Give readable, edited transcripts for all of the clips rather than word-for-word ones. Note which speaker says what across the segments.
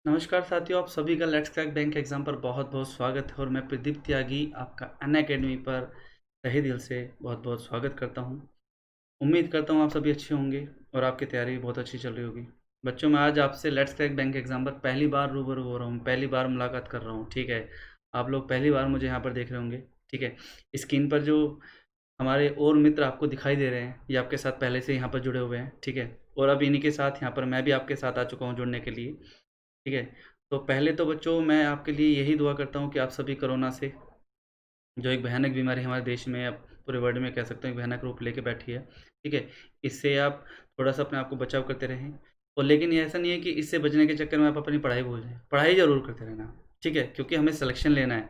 Speaker 1: नमस्कार साथियों, आप सभी का लेट्स क्रैक बैंक एग्ज़ाम पर बहुत बहुत स्वागत है। और मैं प्रदीप त्यागी आपका अनअकैडमी पर तहे दिल से बहुत बहुत स्वागत करता हूं। उम्मीद करता हूं आप सभी अच्छे होंगे और आपकी तैयारी भी बहुत अच्छी चल रही होगी। बच्चों, मैं आज आपसे लेट्स क्रैक बैंक एग्ज़ाम पर पहली बार रूबरू हो रहा हूं, पहली बार मुलाकात कर रहा हूं। ठीक है, आप लोग पहली बार मुझे यहाँ पर देख रहे होंगे। ठीक है, स्क्रीन पर जो हमारे और मित्र आपको दिखाई दे रहे हैं, ये आपके साथ पहले से यहाँ पर जुड़े हुए हैं। ठीक है, और अब इन्हीं के साथ यहाँ पर मैं भी आपके साथ आ चुका हूँ जुड़ने के लिए। ठीक है, तो पहले तो बच्चों मैं आपके लिए यही दुआ करता हूँ कि आप सभी कोरोना से, जो एक भयानक बीमारी हमारे देश में, अब पूरे वर्ल्ड में कह सकते हैं, एक भयानक रूप लेके बैठी है। ठीक है, इससे आप थोड़ा-सा अपने आप को बचाव करते रहें। और लेकिन ये ऐसा नहीं है कि इससे बचने के चक्कर में आप अपनी पढ़ाई भूल जाएँ। पढ़ाई ज़रूर करते रहना, ठीक है? क्योंकि हमें सिलेक्शन लेना है।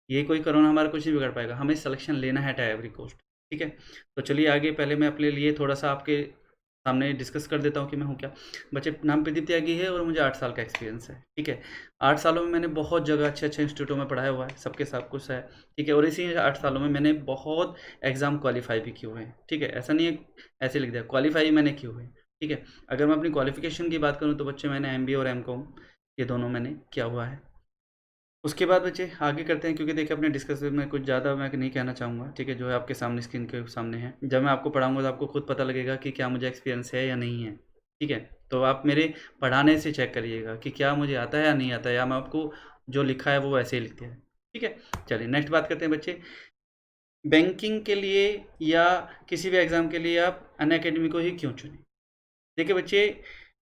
Speaker 1: ये कोई कोरोना हमारा कुछ नहीं बिगाड़ पाएगा, हमें सिलेक्शन लेना है एट एवरी कॉस्ट। ठीक है? तो चलिए आगे, पहले मैं अपने लिए थोड़ा-सा आपके सामने डिस्कस कर देता हूँ कि मैं हूँ क्या। बच्चे, नाम प्रदीप त्यागी है और मुझे 8 साल का एक्सपीरियंस है। ठीक है? 8 सालों में मैंने बहुत जगह अच्छे-अच्छे इंस्टीट्यूटों में पढ़ाया हुआ है, सबके सब कुछ है। ठीक है? और इसी 8 सालों में मैंने बहुत एग्ज़ाम क्वालीफाई भी किए हुए हैं। ठीक है? ऐसा नहीं है ऐसे लिख दिया, क्वालीफाई मैंने किए हुए हैं। ठीक है? अगर मैं अपनी क्वालिफ़िकेशन की बात करूँ तो बच्चे, मैंने एमबीए और एमकॉम ये दोनों मैंने किया हुआ है। उसके बाद बच्चे आगे करते हैं, क्योंकि देखिए अपने डिस्कशन में कुछ ज़्यादा मैं नहीं कहना चाहूँगा। ठीक है, जो है आपके सामने, स्क्रीन के सामने है। जब मैं आपको पढ़ाऊँगा तो आपको खुद पता लगेगा कि क्या मुझे एक्सपीरियंस है या नहीं है। ठीक है, तो आप मेरे पढ़ाने से चेक करिएगा कि क्या मुझे आता है या नहीं आता है, या मैं आपको जो लिखा है वो वैसे ही लिख दिया है। ठीक है, चलिए नेक्स्ट बात करते हैं बच्चे। बैंकिंग के लिए या किसी भी एग्ज़ाम के लिए आप अनअकैडमी को ही क्यों चुनें? देखिए बच्चे,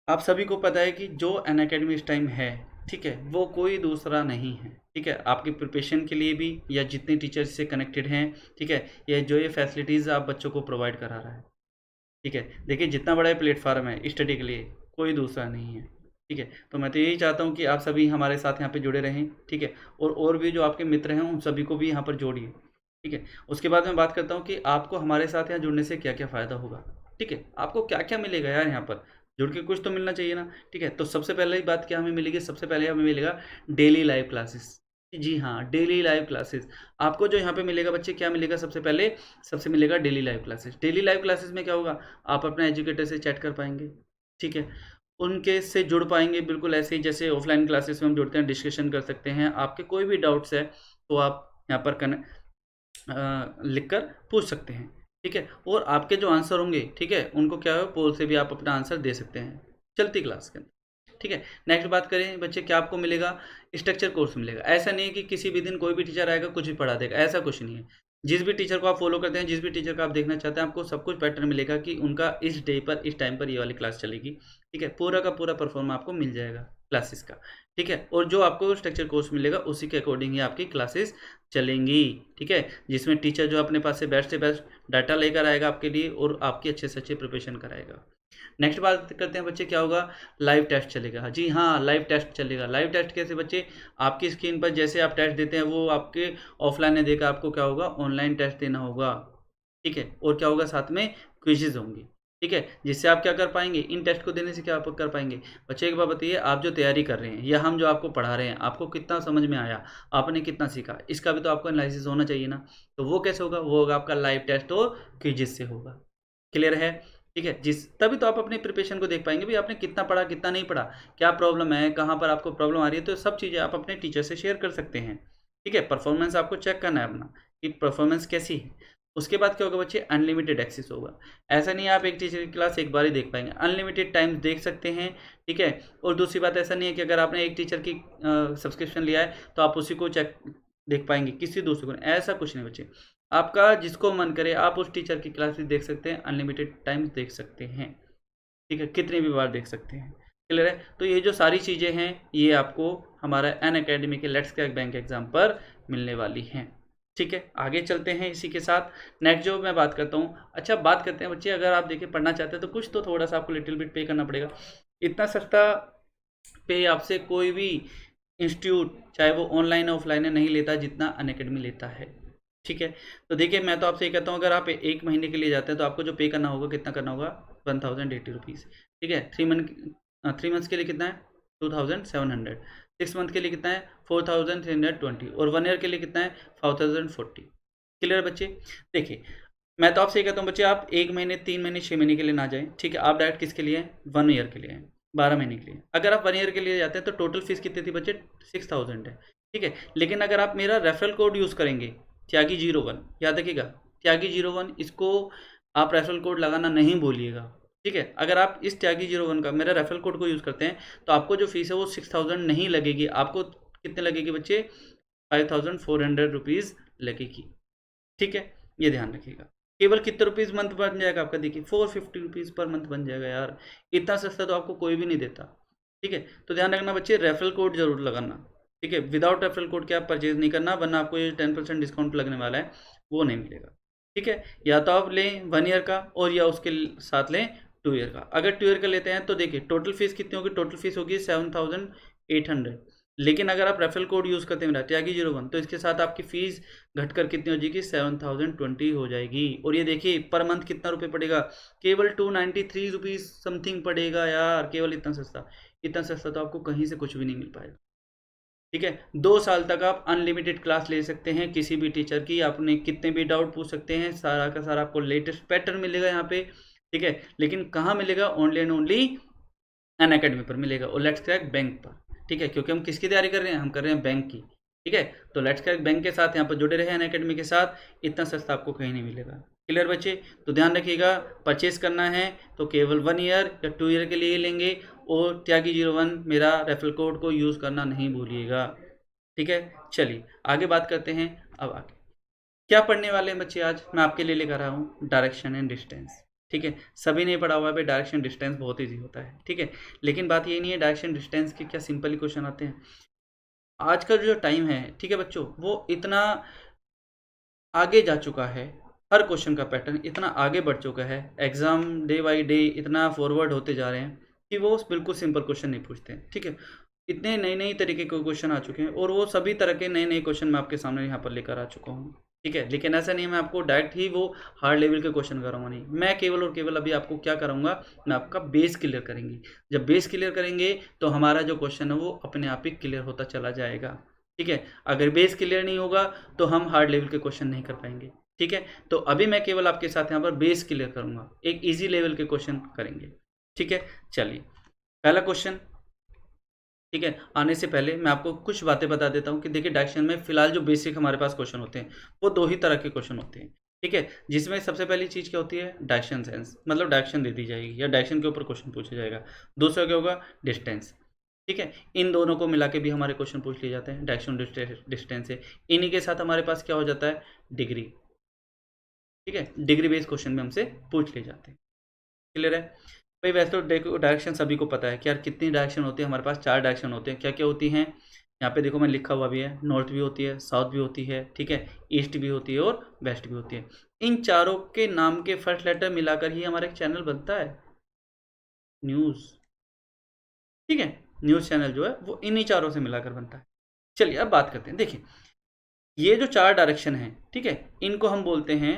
Speaker 1: आप सभी को पता है कि जो अनअकैडमी इस टाइम है, ठीक है, वो कोई दूसरा नहीं है। ठीक है, आपकी प्रिपरेशन के लिए भी, या जितने टीचर्स से कनेक्टेड हैं, ठीक है, या जो ये फैसिलिटीज़ आप बच्चों को प्रोवाइड करा रहा है। ठीक है, देखिए जितना बड़ा प्लेटफार्म है स्टडी के लिए, कोई दूसरा नहीं है। ठीक है, तो मैं तो यही चाहता हूँ कि आप सभी हमारे साथ यहाँ पे जुड़े रहें। ठीक है, और भी जो आपके मित्र हैं उन सभी को भी यहाँ पर जोड़िए। ठीक है, उसके बाद मैं बात करता हूँ कि आपको हमारे साथ यहाँ जुड़ने से क्या क्या फ़ायदा होगा। ठीक है, आपको क्या क्या मिलेगा यार यहाँ पर, जुड़ के कुछ तो मिलना चाहिए ना। ठीक है, तो सबसे पहले बात क्या हमें मिलेगी, सबसे पहले हमें मिलेगा डेली लाइव क्लासेस। जी हाँ, डेली लाइव क्लासेस। आपको जो यहाँ पे मिलेगा बच्चे, क्या मिलेगा, सबसे पहले सबसे मिलेगा daily live classes. Daily live classes में क्या होगा, आप अपने एजुकेटर से चैट कर पाएंगे। ठीक है, उनके से जुड़ पाएंगे बिल्कुल ऐसे ही जैसे ऑफलाइन क्लासेस में हम जुड़ते हैं, डिस्कशन कर सकते हैं। आपके कोई भी डाउट्स है तो आप यहाँ पर लिख कर पूछ सकते हैं। ठीक है, और आपके जो आंसर होंगे, ठीक है, उनको क्या है, पोल से भी आप अपना आंसर दे सकते हैं चलती क्लास के अंदर। ठीक है, नेक्स्ट बात करें बच्चे, क्या आपको मिलेगा, स्ट्रक्चर कोर्स मिलेगा। ऐसा नहीं है कि किसी भी दिन कोई भी टीचर आएगा कुछ भी पढ़ा देगा, ऐसा कुछ नहीं है। जिस भी टीचर को आप फॉलो करते हैं, जिस भी टीचर का आप देखना चाहते हैं, आपको सब कुछ पैटर्न मिलेगा कि उनका इस डे पर, इस टाइम पर ये वाली क्लास चलेगी। ठीक है, पूरा का पूरा परफॉर्म आपको मिल जाएगा क्लासेस का। ठीक है, और जो आपको स्ट्रक्चर कोर्स मिलेगा उसी के अकॉर्डिंग ही आपकी क्लासेस चलेंगी। ठीक है, जिसमें टीचर जो अपने पास से बेस्ट डाटा लेकर आएगा आपके लिए और आपकी अच्छे से अच्छी प्रिपरेशन कराएगा। नेक्स्ट बात करते हैं बच्चे, क्या होगा, लाइव टेस्ट चलेगा। जी हाँ, लाइव टेस्ट चलेगा। लाइव टेस्ट कैसे बच्चे, आपकी स्क्रीन पर जैसे आप टेस्ट देते हैं, वो आपके ऑफलाइन ने देखा, आपको क्या होगा, ऑनलाइन टेस्ट देना होगा। ठीक है, और क्या होगा, साथ में क्विजेज होंगे। ठीक है, जिससे आप क्या कर पाएंगे, इन टेस्ट को देने से क्या आप कर पाएंगे। बच्चे एक बार बताइए, आप जो तैयारी कर रहे हैं या हम जो आपको पढ़ा रहे हैं, आपको कितना समझ में आया, आपने कितना सीखा, इसका भी तो आपको एनालिसिस होना चाहिए ना। तो वो कैसे होगा, वो होगा आपका लाइव टेस्ट और क्विजेज से होगा। क्लियर है। ठीक है, जिस तभी तो आप अपनी प्रिपरेशन को देख पाएंगे भी, आपने कितना पढ़ा, कितना नहीं पढ़ा, क्या प्रॉब्लम है, कहाँ पर आपको प्रॉब्लम आ रही है, तो सब चीज़ें आप अपने टीचर से शेयर कर सकते हैं। ठीक है, परफॉर्मेंस आपको चेक करना है अपना कि परफॉर्मेंस कैसी है। उसके बाद क्या होगा बच्चे, अनलिमिटेड एक्सेस होगा। ऐसा नहीं है आप एक टीचर की क्लास एक बार ही देख पाएंगे, अनलिमिटेड टाइम देख सकते हैं। ठीक है, और दूसरी बात, ऐसा नहीं है कि अगर आपने एक टीचर की सब्सक्रिप्शन लिया है तो आप उसी को चेक देख पाएंगे, किसी दूसरे को नहीं, ऐसा कुछ नहीं बच्चे। आपका जिसको मन करे आप उस टीचर की क्लासेस देख सकते हैं, अनलिमिटेड टाइम्स देख सकते हैं। ठीक है, कितनी भी बार देख सकते हैं। क्लियर है, तो ये जो सारी चीज़ें हैं ये आपको हमारा अनअकैडमी के लेट्स क्रैक बैंक एग्जाम पर मिलने वाली हैं। ठीक है, आगे चलते हैं इसी के साथ। नेक्स्ट जो मैं बात करता हूँ, अच्छा बात करते हैं बच्चे, अगर आप देखिए पढ़ना चाहते हैं तो कुछ तो थोड़ा सा आपको लिटिल बिट पे करना पड़ेगा। इतना सस्ता पे आपसे कोई भी इंस्टीट्यूट, चाहे वो ऑनलाइन ऑफलाइन है, नहीं लेता जितना अनअकैडमी लेता है। ठीक है, तो देखिए मैं तो आपसे ये कहता हूँ, अगर आप एक महीने के लिए जाते हैं तो आपको जो पे करना होगा, कितना करना होगा, 1080 रुपीज़। ठीक है, 3 मंथ्स के लिए कितना है, 2700। 6 मंथ के लिए कितना है, 4320। और 1 ईयर के लिए कितना है, 5040। क्लियर बच्चे। देखिए मैं तो आपसे ये कहता हूँ बच्चे, आप 1 महीने, 3 महीने, 6 महीने के लिए ना जाएं। ठीक है, आप डायरेक्ट किसके लिए हैं, 1 ईयर के लिए हैं। 12 महीने के लिए। अगर आप 1 ईयर के लिए जाते हैं तो टोटल फीस कितनी थी बच्चे? 6000 है, ठीक है। लेकिन अगर आप मेरा रेफरल कोड यूज़ करेंगे, त्यागी01, याद रखिएगा, त्यागी01, इसको आप रेफरल कोड लगाना नहीं भूलिएगा, ठीक है। अगर आप इस त्यागी01 का मेरा रेफरल कोड को यूज़ करते हैं तो आपको जो फीस है वो 6000 नहीं लगेगी, आपको कितने लगेगी बच्चे? 5400 रुपीज़ लगेगी, ठीक है। ये ध्यान रखिएगा। केवल कितने रुपीज़ मंथ बन जाएगा आपका? देखिए 450 रुपीज़ पर मंथ बन जाएगा यार, इतना सस्ता तो आपको कोई भी नहीं देता, ठीक है। तो ध्यान रखना बच्चे, रेफरल कोड जरूर लगाना, ठीक है। विदाउट रेफरल कोड के आप परचेज नहीं करना, वरना आपको ये 10% डिस्काउंट लगने वाला है, वो नहीं मिलेगा, ठीक है। या तो आप लें 1 ईयर का, और या उसके साथ लें 2 ईयर का। अगर 2 ईयर का लेते हैं तो देखिए टोटल फीस कितनी होगी? टोटल फीस होगी 7800। लेकिन अगर आप रेफरल कोड यूज़ करते हैं मेरा त्यागी01, तो इसके साथ आपकी फ़ीस घटकर कितनी हो जाएगी? 7020 हो जाएगी। और ये देखिए पर मंथ कितना रुपये पड़ेगा? केवल 293 रुपीज़ समथिंग पड़ेगा यार, केवल इतना सस्ता। इतना सस्ता तो आपको कहीं से कुछ भी नहीं मिल पाएगा, ठीक है। 2 साल तक आप अनलिमिटेड क्लास ले सकते हैं किसी भी टीचर की, आपने कितने भी डाउट पूछ सकते हैं, सारा का सारा आपको लेटेस्ट पैटर्न मिलेगा यहाँ पे, ठीक है। लेकिन कहाँ मिलेगा? ओनली एंड ओनली अनअकैडमी पर मिलेगा, और लेट्स क्रैक बैंक पर, ठीक है। क्योंकि हम किसकी तैयारी कर रहे हैं? हम कर रहे हैं बैंक की, ठीक है। तो लेट्स क्रैक बैंक के साथ यहाँ पर जुड़े रहे अनअकैडमी के साथ, इतना सस्ता आपको कहीं नहीं मिलेगा। क्लियर बच्चे? तो ध्यान रखिएगा, परचेस करना है तो केवल 1 ईयर या 2 ईयर के लिए लेंगे, और त्यागी01 मेरा रेफरल कोड को यूज़ करना नहीं भूलिएगा, ठीक है। चलिए आगे बात करते हैं। अब आगे क्या पढ़ने वाले हैं बच्चे? आज मैं आपके लिए लेकर आया हूँ डायरेक्शन एंड डिस्टेंस, ठीक है। सभी ने पढ़ा हुआ है भाई, डायरेक्शन डिस्टेंस बहुत ईजी होता है, ठीक है। लेकिन बात ये नहीं है डायरेक्शन डिस्टेंस के क्या सिंपल ही क्वेश्चन आते हैं। आज का जो टाइम है, ठीक है बच्चों, वो इतना आगे जा चुका है, हर क्वेश्चन का पैटर्न इतना आगे बढ़ चुका है, एग्जाम डे बाई डे इतना फॉरवर्ड होते जा रहे हैं कि वो बिल्कुल सिंपल क्वेश्चन नहीं पूछते हैं, ठीक है। इतने नई नई तरीके के क्वेश्चन आ चुके हैं, और वो सभी तरह के नए नए क्वेश्चन मैं आपके सामने यहाँ पर लेकर आ चुका हूँ, ठीक है। लेकिन ऐसा नहीं है मैं आपको डायरेक्ट ही वो हार्ड लेवल के क्वेश्चन कराऊंगा, नहीं। मैं केवल और केवल अभी आपको क्या कराऊंगा? मैं आपका बेस क्लियर करेंगे। जब बेस क्लियर करेंगे तो हमारा जो क्वेश्चन है वो अपने आप ही क्लियर होता चला जाएगा, ठीक है। अगर बेस क्लियर नहीं होगा तो हम हार्ड लेवल के क्वेश्चन नहीं कर पाएंगे, ठीक है। तो अभी मैं केवल आपके साथ यहाँ पर बेस क्लियर करूंगा, एक इजी लेवल के क्वेश्चन करेंगे, ठीक है। चलिए पहला क्वेश्चन, ठीक है। आने से पहले मैं आपको कुछ बातें बता देता हूँ कि देखिए डायरेक्शन में फिलहाल जो बेसिक हमारे पास क्वेश्चन होते हैं वो 2 ही तरह के क्वेश्चन होते हैं, ठीक है। जिसमें सबसे पहली चीज़ क्या होती है? डायरेक्शन सेंस, मतलब डायरेक्शन दे दी जाएगी या डायरेक्शन के ऊपर क्वेश्चन पूछा जाएगा। दूसरा क्या होगा? डिस्टेंस, ठीक है। इन दोनों को मिला के भी हमारे क्वेश्चन पूछ लिए जाते हैं, डायरेक्शन डिस्टेंस से। इन्हीं के साथ हमारे पास क्या हो जाता है? डिग्री, ठीक है। डिग्री बेस्ड क्वेश्चन भी हमसे पूछ लिए जाते हैं। क्लियर है भाई? वैसे तो देखो डायरेक्शन सभी को पता है कि यार कितनी डायरेक्शन होती है हमारे पास? 4 डायरेक्शन होते हैं। क्या क्या होती हैं? यहाँ पे देखो मैं लिखा हुआ भी है, नॉर्थ भी होती है, साउथ भी होती है, ठीक है, ईस्ट भी होती है और वेस्ट भी होती है। इन चारों के नाम के फर्स्ट लेटर मिलाकर ही हमारा एक चैनल बनता है, न्यूज़, ठीक है। न्यूज़ चैनल जो है वो इन्हीं चारों से मिलाकर बनता है। चलिए अब बात करते हैं। देखिए ये जो 4 डायरेक्शन हैं, ठीक है, इनको हम बोलते हैं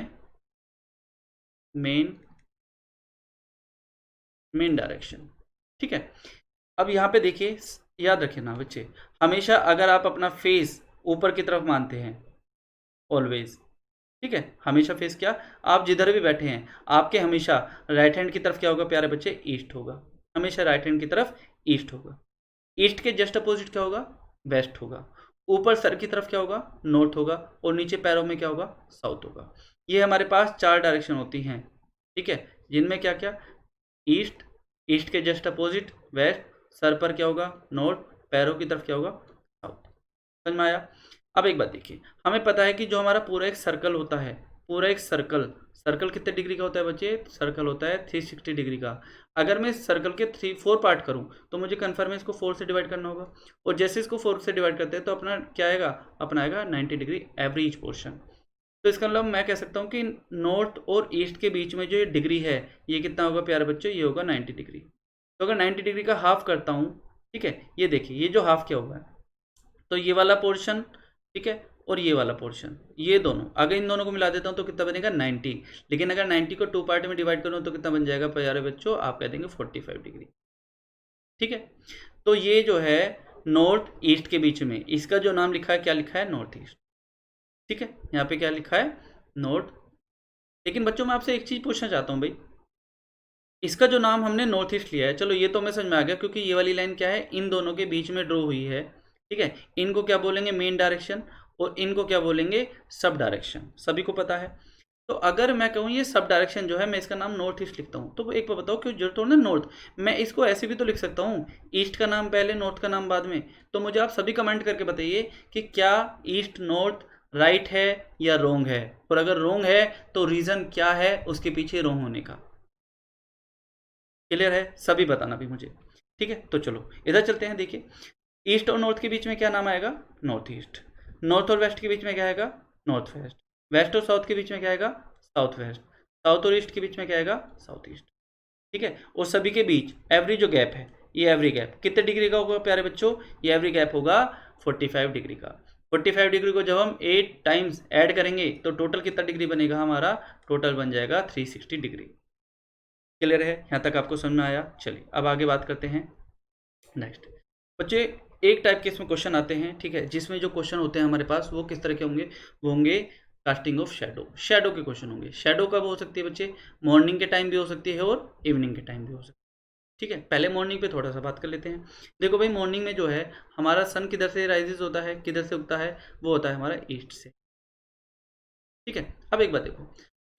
Speaker 1: मेन डायरेक्शन, ठीक है। अब यहाँ पे देखिए, याद रखें ना बच्चे, हमेशा अगर आप अपना फेस ऊपर की तरफ मानते हैं, ऑलवेज, ठीक है, हमेशा फेस क्या, आप जिधर भी बैठे हैं आपके हमेशा राइट हैंड की तरफ क्या होगा प्यारे बच्चे? ईस्ट होगा। हमेशा राइट हैंड की तरफ ईस्ट होगा। ईस्ट के जस्ट अपोजिट क्या होगा? वेस्ट होगा। ऊपर सर की तरफ क्या होगा? नॉर्थ होगा। और नीचे पैरों में क्या होगा? साउथ होगा। ये हमारे पास 4 डायरेक्शन होती हैं, ठीक है, जिनमें क्या क्या? ईस्ट, ईस्ट के जस्ट अपोजिट वेस्ट, सर पर क्या होगा? नॉर्थ, पैरों की तरफ क्या होगा? साउथ। समझ में आया? अब एक बात देखिए, हमें पता है कि जो हमारा पूरा एक सर्कल होता है, पूरा एक सर्कल, सर्कल कितने डिग्री का होता है बच्चे? सर्कल होता है 360 डिग्री का। अगर मैं सर्कल के 4 पार्ट करूं तो मुझे कन्फर्म है इसको 4 से डिवाइड करना होगा, और जैसे इसको 4 से डिवाइड करते हैं तो अपना क्या आएगा? अपना आएगा 90 डिग्री एवरेज पोर्शन। तो इसका मतलब मैं कह सकता हूँ कि नॉर्थ और ईस्ट के बीच में जो ये डिग्री है ये कितना होगा प्यारे बच्चों? ये होगा 90 डिग्री। तो अगर 90 डिग्री का हाफ करता हूँ, ठीक है, ये देखिए ये जो हाफ क्या होगा, तो ये वाला पोर्शन, ठीक है, और ये वाला पोर्शन, ये दोनों अगर इन दोनों को मिला देता हूँ तो कितना बनेगा? 90। लेकिन अगर 90 को 2 पार्ट में डिवाइड करूँ तो कितना बन जाएगा प्यारे बच्चों? आप कह देंगे 45 डिग्री, ठीक है। तो ये जो है नॉर्थ ईस्ट के बीच में, इसका जो नाम लिखा है क्या लिखा है? नॉर्थ ईस्ट, ठीक है। यहाँ पे क्या लिखा है? नॉर्थ। लेकिन बच्चों मैं आपसे एक चीज़ पूछना चाहता हूँ भाई, इसका जो नाम हमने नॉर्थ ईस्ट लिया है, चलो ये तो हमें समझ में आ गया, क्योंकि ये वाली लाइन क्या है, इन दोनों के बीच में ड्रॉ हुई है। ठीक है, इनको क्या बोलेंगे, मेन डायरेक्शन, और इनको क्या बोलेंगे, सब डायरेक्शन, सभी को पता है। तो अगर मैं कहूँ ये सब डायरेक्शन जो है, मैं इसका नाम नॉर्थ ईस्ट लिखता हूँ, तो एक बार बताओ क्यों जरूरत हो ना नॉर्थ। मैं इसको ऐसे भी तो लिख सकता हूँ, ईस्ट का नाम पहले, नॉर्थ का नाम बाद में। तो मुझे आप सभी कमेंट करके बताइए कि क्या ईस्ट नॉर्थ राइट है या रोंग है, और अगर रोंग है तो रीज़न क्या है उसके पीछे रोंग होने का। क्लियर है, सभी बताना भी मुझे। ठीक है, तो चलो इधर चलते हैं। देखिए, ईस्ट और नॉर्थ के बीच में क्या नाम आएगा, नॉर्थ ईस्ट। नॉर्थ और वेस्ट के बीच में क्या आएगा, नॉर्थ वेस्ट। वेस्ट और साउथ के बीच में क्या आएगा, साउथ वेस्ट। साउथ और ईस्ट के बीच में क्या आएगा, साउथ ईस्ट। ठीक है, और सभी के बीच एवरी जो गैप है, ये एवरी गैप कितने डिग्री का होगा प्यारे बच्चों, ये एवरी गैप होगा 45 डिग्री का। 45 डिग्री को जब हम 8 टाइम्स ऐड करेंगे तो टोटल कितना डिग्री बनेगा हमारा, टोटल बन जाएगा 360 डिग्री। क्लियर है, यहाँ तक आपको समझ में आया। चलिए अब आगे बात करते हैं। नेक्स्ट बच्चे, एक टाइप के इसमें क्वेश्चन आते हैं, ठीक है, जिसमें जो क्वेश्चन होते हैं हमारे पास वो किस तरह के होंगे, वो होंगे कास्टिंग ऑफ शेडो। शेडो के क्वेश्चन होंगे। शेडो कब हो सकती है बच्चे, मॉर्निंग के टाइम भी हो सकती है और इवनिंग के टाइम भी हो सकती है। ठीक है, पहले मॉर्निंग पे थोड़ा सा बात कर लेते हैं। देखो भाई, मॉर्निंग में जो है हमारा सन किधर से राइजेस होता है, किधर से उगता है, वो होता है हमारा ईस्ट से। ठीक है, अब एक बात देखो,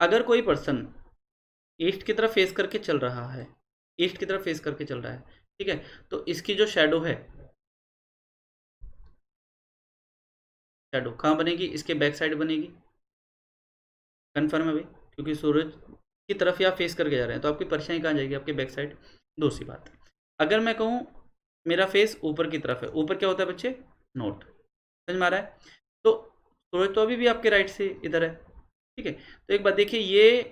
Speaker 1: अगर कोई पर्सन ईस्ट की तरफ फेस करके चल रहा है, ईस्ट की तरफ फेस करके चल रहा है, ठीक है, तो इसकी जो शेडो है, शेडो कहाँ बनेगी, इसके बैक साइड बनेगी। कन्फर्म है भाई, क्योंकि सूरज की तरफ या फेस करके जा रहे हैं तो आपकी परछाई कहाँ जाएगी, आपके बैक साइड। दूसरी बात, अगर मैं कहूँ मेरा फेस ऊपर की तरफ है, ऊपर क्या होता है बच्चे, नॉर्थ। समझ में आ रहा है, तो सूरज तो अभी भी आपके राइट से इधर है। ठीक है, तो एक बात देखिए, ये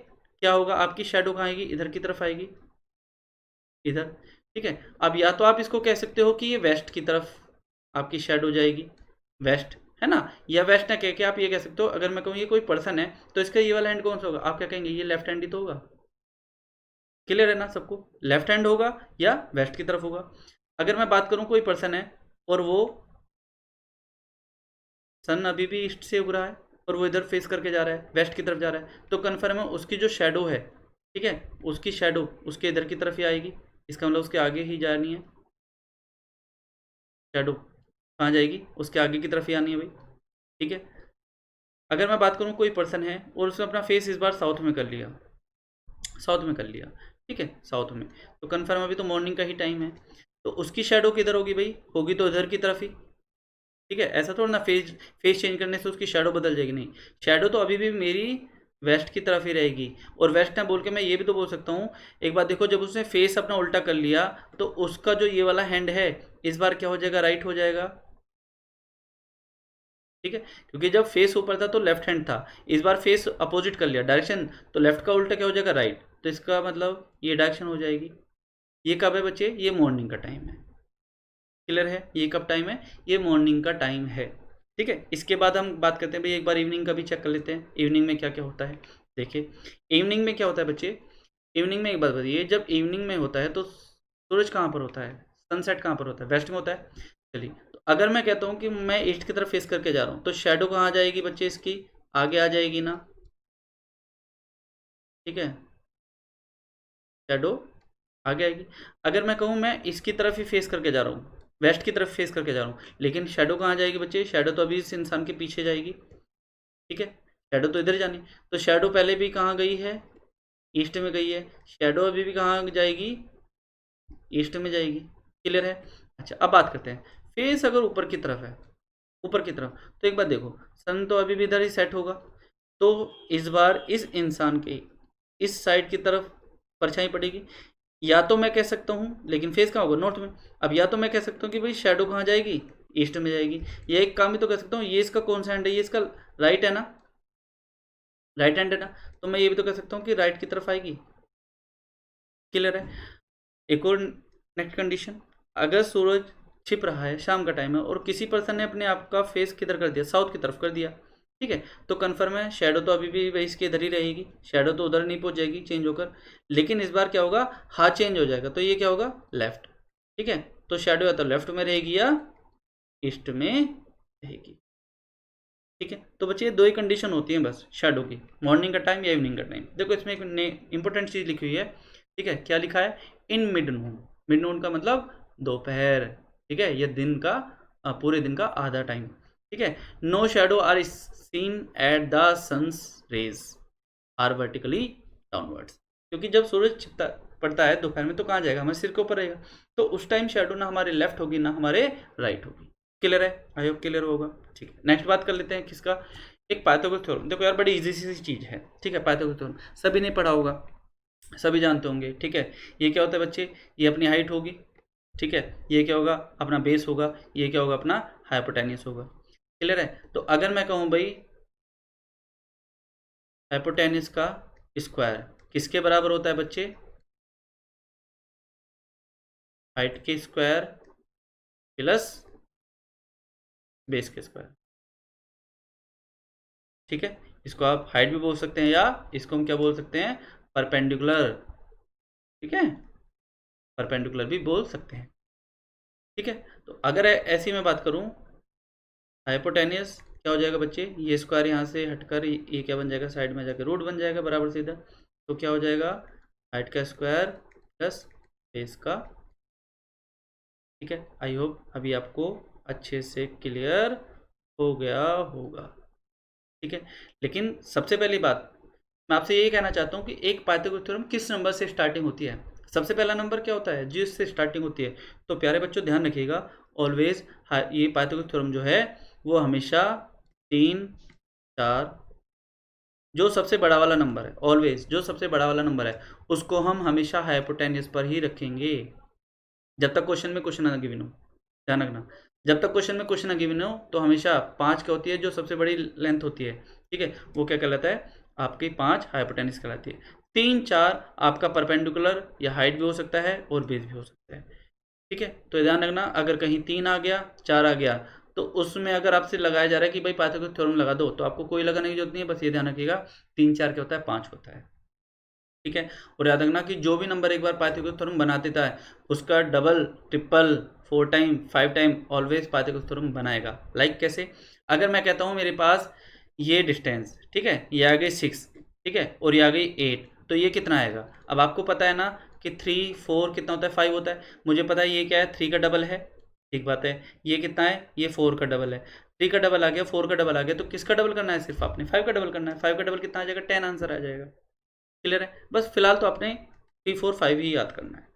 Speaker 1: क्या होगा, आपकी शेडो कहाँ आएगी, इधर की तरफ आएगी, इधर। ठीक है, अब या तो आप इसको कह सकते हो कि ये वेस्ट की तरफ आपकी शेडो जाएगी, वेस्ट, है ना, या वेस्ट ना कह के आप ये कह सकते हो, अगर मैं कहूँ ये कोई पर्सन है तो इसका ये वाला हैंड कौन सा होगा, आप क्या कहेंगे, ये लेफ्ट हैंड ही तो होगा। क्लियर है ना सबको, लेफ्ट हैंड होगा या वेस्ट की तरफ होगा। अगर मैं बात करूँ कोई पर्सन है और वो सन अभी भी ईस्ट से उग रहा है और वो इधर फेस करके जा रहा है, वेस्ट की तरफ जा रहा है, तो कन्फर्म है उसकी जो शेडो है, ठीक है, उसकी शेडो उसके इधर की तरफ ही आएगी। इसका मतलब उसके आगे ही जानी है शेडो, कहाँ जाएगी, उसके आगे की तरफ ही आनी है भाई। ठीक है, अगर मैं बात करूँ कोई पर्सन है और उसने अपना फेस इस बार साउथ में कर लिया, साउथ में कर लिया, ठीक है, साउथ में, तो कन्फर्म अभी तो मॉर्निंग का ही टाइम है, तो उसकी शेडो किधर होगी भाई, होगी तो इधर की तरफ ही। ठीक है, ऐसा थोड़ा ना फेस फेस चेंज करने से उसकी शेडो बदल जाएगी, नहीं, शेडो तो अभी भी मेरी वेस्ट की तरफ ही रहेगी। और वेस्ट ना बोल के मैं ये भी तो बोल सकता हूँ, एक बात देखो, जब उसने फेस अपना उल्टा कर लिया तो उसका जो ये वाला हैंड है इस बार क्या हो जाएगा, राइट हो जाएगा। ठीक है, क्योंकि जब फेस ऊपर था तो लेफ्ट हैंड था, इस बार फेस अपोजिट कर लिया डायरेक्शन, तो लेफ्ट का उल्टा क्या हो जाएगा, राइट, तो इसका मतलब ये डायरेक्शन हो जाएगी। ये कब है बच्चे, ये मॉर्निंग का टाइम है। क्लियर है, ये कब टाइम है, ये मॉर्निंग का टाइम है। ठीक है, इसके बाद हम बात करते हैं भाई, एक बार इवनिंग का भी चेक कर लेते हैं, इवनिंग में क्या क्या होता है। देखिए, इवनिंग में क्या होता है बच्चे, इवनिंग में एक बात बताइए, जब इवनिंग में होता है तो सूरज कहाँ पर होता है, सनसेट कहाँ पर होता है, वेस्ट में होता है। चलिए, तो अगर मैं कहता हूँ कि मैं ईस्ट की तरफ फेस करके जा रहा हूँ, तो शेडो कहाँ आ जाएगी बच्चे, इसकी आगे आ जाएगी ना। ठीक है, शेडो आगे आएगी। अगर मैं कहूँ मैं इसकी तरफ ही फेस करके जा रहा हूँ, वेस्ट की तरफ फेस करके जा रहा हूँ, लेकिन शेडो कहाँ जाएगी बच्चे, शेडो तो अभी इस इंसान के पीछे जाएगी। ठीक है, शेडो तो इधर जानी, तो शेडो पहले भी कहाँ गई है, ईस्ट में गई है, शेडो अभी भी कहाँ जाएगी, ईस्ट में जाएगी। क्लियर है। अच्छा, अब बात करते हैं, फेस अगर ऊपर की तरफ है, ऊपर की तरफ, तो एक बात देखो, सन तो अभी भी इधर ही सेट होगा, तो इस बार इस इंसान के इस साइड की तरफ परछाई पड़ेगी। या तो मैं कह सकता हूँ, लेकिन फेस कहाँ होगा, नॉर्थ में। अब या तो मैं कह सकता हूँ कि भाई शेडो कहाँ जाएगी, ईस्ट में जाएगी। ये एक काम ही तो कह सकता हूँ, ये इसका कौन सा हैंड है, ये इसका राइट है ना, राइट हैंड है ना, तो मैं ये भी तो कह सकता हूँ कि राइट की तरफ आएगी। क्लियर है। एक और नेक्स्ट कंडीशन, अगर सूरज छिप रहा है, शाम का टाइम है, और किसी पर्सन ने अपने आप का फेस किधर कर दिया, साउथ की तरफ कर दिया, ठीक है, तो कन्फर्म है शेडो तो अभी भी वही इसके इधर ही रहेगी, शेडो तो उधर नहीं पहुंच जाएगी चेंज होकर, लेकिन इस बार क्या होगा, हाथ चेंज हो जाएगा, तो ये क्या होगा, लेफ्ट। ठीक है, तो शेडो या तो लेफ्ट में रहेगी या ईस्ट में रहेगी। ठीक है, तो बच्चे ये दो ही कंडीशन होती हैं बस शेडो की, मॉर्निंग का टाइम या इवनिंग का टाइम। देखो इसमें एक इंपॉर्टेंट चीज़ लिखी हुई है, ठीक है, क्या लिखा है, इन मिड नून, मिड नून का मतलब दोपहर, ठीक है, ये दिन का पूरे दिन का आधा टाइम, ठीक है। No shadow are seen at the sun's rays are vertically downwards, क्योंकि जब सूरज छिपता पड़ता है दोपहर में तो कहाँ जाएगा, हमारे सिर के ऊपर रहेगा, तो उस टाइम शेडो ना हमारे लेफ्ट होगी ना हमारे राइट होगी। क्लियर है, आई होप क्लियर होगा। ठीक है, नेक्स्ट बात कर लेते हैं किसका, एक पाइथागोरस थ्योरम। देखो यार बड़ी इजी सी चीज़ है, ठीक है, पाइथागोरस थ्योरम सभी ने पढ़ा होगा, सभी जानते होंगे, ठीक है। ये क्या होता है बच्चे, ये अपनी हाइट होगी, ठीक है, ये क्या होगा अपना बेस होगा, ये क्या होगा अपना हाइपोटेन्यूस होगा। क्लियर है, तो अगर मैं कहूँ भाई हाइपोटेन्यूस का स्क्वायर किसके बराबर होता है बच्चे, हाइट के स्क्वायर प्लस बेस के स्क्वायर, ठीक है। इसको आप हाइट भी बोल सकते हैं या इसको हम क्या बोल सकते हैं, परपेंडिकुलर, ठीक है, परपेंडिकुलर भी बोल सकते हैं, ठीक है। तो अगर ऐसी मैं बात करूं, हाइपोटेनियस क्या हो जाएगा बच्चे, ये स्क्वायर यहाँ से हटकर ये क्या बन जाएगा, साइड में जाकर रूट बन जाएगा बराबर सीधा, तो क्या हो जाएगा, हाइट का स्क्वायर प्लस बेस का, ठीक है। आई होप अभी आपको अच्छे से क्लियर हो गया होगा, ठीक है। लेकिन सबसे पहली बात मैं आपसे ये कहना चाहता हूँ कि एक पाइथागोरस थ्योरम किस नंबर से स्टार्टिंग होती है, सबसे पहला नंबर क्या होता है, जिससे स्टार्टिंग होती है। तो प्यारे बच्चों ध्यान रखिएगा, ऑलवेज ये पाइथागोरस थ्योरम जो है वो हमेशा 3 4, जो सबसे बड़ा वाला नंबर है, ऑलवेज जो सबसे बड़ा वाला नंबर है उसको हम हमेशा हाइपोटेन्यूस पर ही रखेंगे, जब तक क्वेश्चन में क्वेश्चन ना गिवन हो, ध्यान रखना। जब तक क्वेश्चन में क्वेश्चन ना गिवन हो तो हमेशा 5 क्या होती है, जो सबसे बड़ी लेंथ होती है, ठीक है, वो क्या कहलाता है, आपकी 5 हाइपोटेन्यूस कहलाती है। 3 4 आपका परपेंडिकुलर या हाइट भी हो सकता है और बेस भी हो सकता है, ठीक है। तो ध्यान रखना, अगर कहीं 3 आ गया 4 आ गया तो उसमें अगर आपसे लगाया जा रहा है कि भाई पाइथागोरस थ्योरम लगा दो, तो आपको कोई लगाने की जरूरत नहीं है, बस ये ध्यान रखिएगा 3 4 क्या होता है, 5 होता है, ठीक है। और याद रखना कि जो भी नंबर एक बार पाइथागोरस थ्योरम बना देता है उसका double triple 4 time 5 time always Pythagoras theorem बनाएगा। लाइक कैसे, अगर मैं कहता हूँ मेरे पास ये डिस्टेंस, ठीक है, ये आ गई 6, ठीक है, और ये आ गई 8, तो ये कितना आएगा, अब आपको पता है ना कि 3 4 कितना होता है, 5 होता है, मुझे पता है ये क्या है, 3 का डबल है, ठीक बात है, ये कितना है, ये 4 का डबल है, 3 का डबल आ गया, 4 का डबल आ गया, तो किसका डबल करना है, सिर्फ आपने 5 का डबल करना है, 5 का डबल कितना आ जाएगा, 10 आंसर आ जाएगा। क्लियर है, बस फिलहाल तो आपने 3 4 5 ही याद करना है,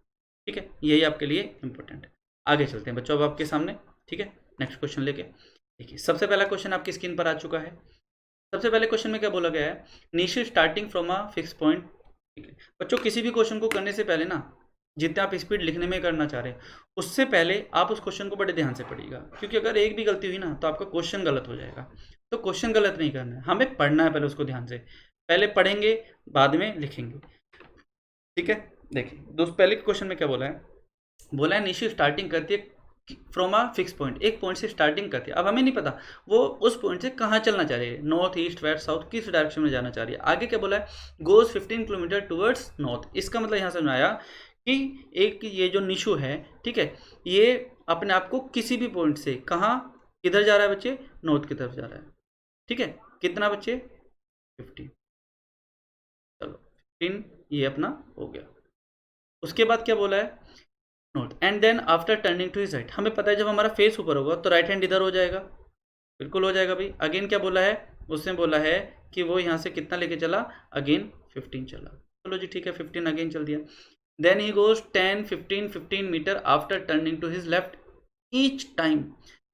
Speaker 1: ठीक है, यही आपके लिए इंपॉर्टेंट है। आगे चलते हैं बच्चों अब आपके सामने, ठीक है, नेक्स्ट क्वेश्चन लेके। देखिए सबसे पहला क्वेश्चन आपकी स्क्रीन पर आ चुका है। सबसे पहले क्वेश्चन में क्या बोला गया है, Nishu starting from a fix point, ठीक है। बच्चों किसी भी क्वेश्चन को करने से पहले ना, जितना आप स्पीड लिखने में करना चाह रहे हैं उससे पहले आप उस क्वेश्चन को बड़े ध्यान से पढ़िएगा, क्योंकि अगर एक भी गलती हुई ना तो आपका क्वेश्चन गलत हो जाएगा। तो क्वेश्चन गलत नहीं करना है, हमें पढ़ना है पहले उसको ध्यान से, पहले पढ़ेंगे बाद में लिखेंगे, ठीक है। देखिए दोस्त पहले क्वेश्चन में क्या बोला है निशु स्टार्टिंग करती है फ्रॉम अ फिक्स पॉइंट, एक पॉइंट से स्टार्टिंग करती है। अब हमें नहीं पता वो उस पॉइंट से कहाँ चलना चाह रही है, नॉर्थ ईस्ट वेस्ट साउथ किस डायरेक्शन में जाना चाह रही है। आगे क्या बोला है, गोज 15 किलोमीटर टुवर्ड्स नॉर्थ, इसका मतलब यहाँ समझ में आया कि एक ये जो निशु है, ठीक है, ये अपने आप को किसी भी पॉइंट से कहाँ किधर जा रहा है बच्चे, नॉर्थ की तरफ जा रहा है, ठीक है। कितना बच्चे 15, चलो 15 ये अपना हो गया। उसके बाद क्या बोला है, north and then after turning to his right, हमें पता है जब हमारा फेस ऊपर होगा तो राइट हैंड इधर हो जाएगा, बिल्कुल हो जाएगा भाई। अगेन क्या बोला है, उसने बोला है कि वो यहाँ से कितना लेके चला, अगेन 15 चला, चलो जी ठीक है 15 अगेन चल दिया। Then he goes 10 15 15 metre after turning to his left each time,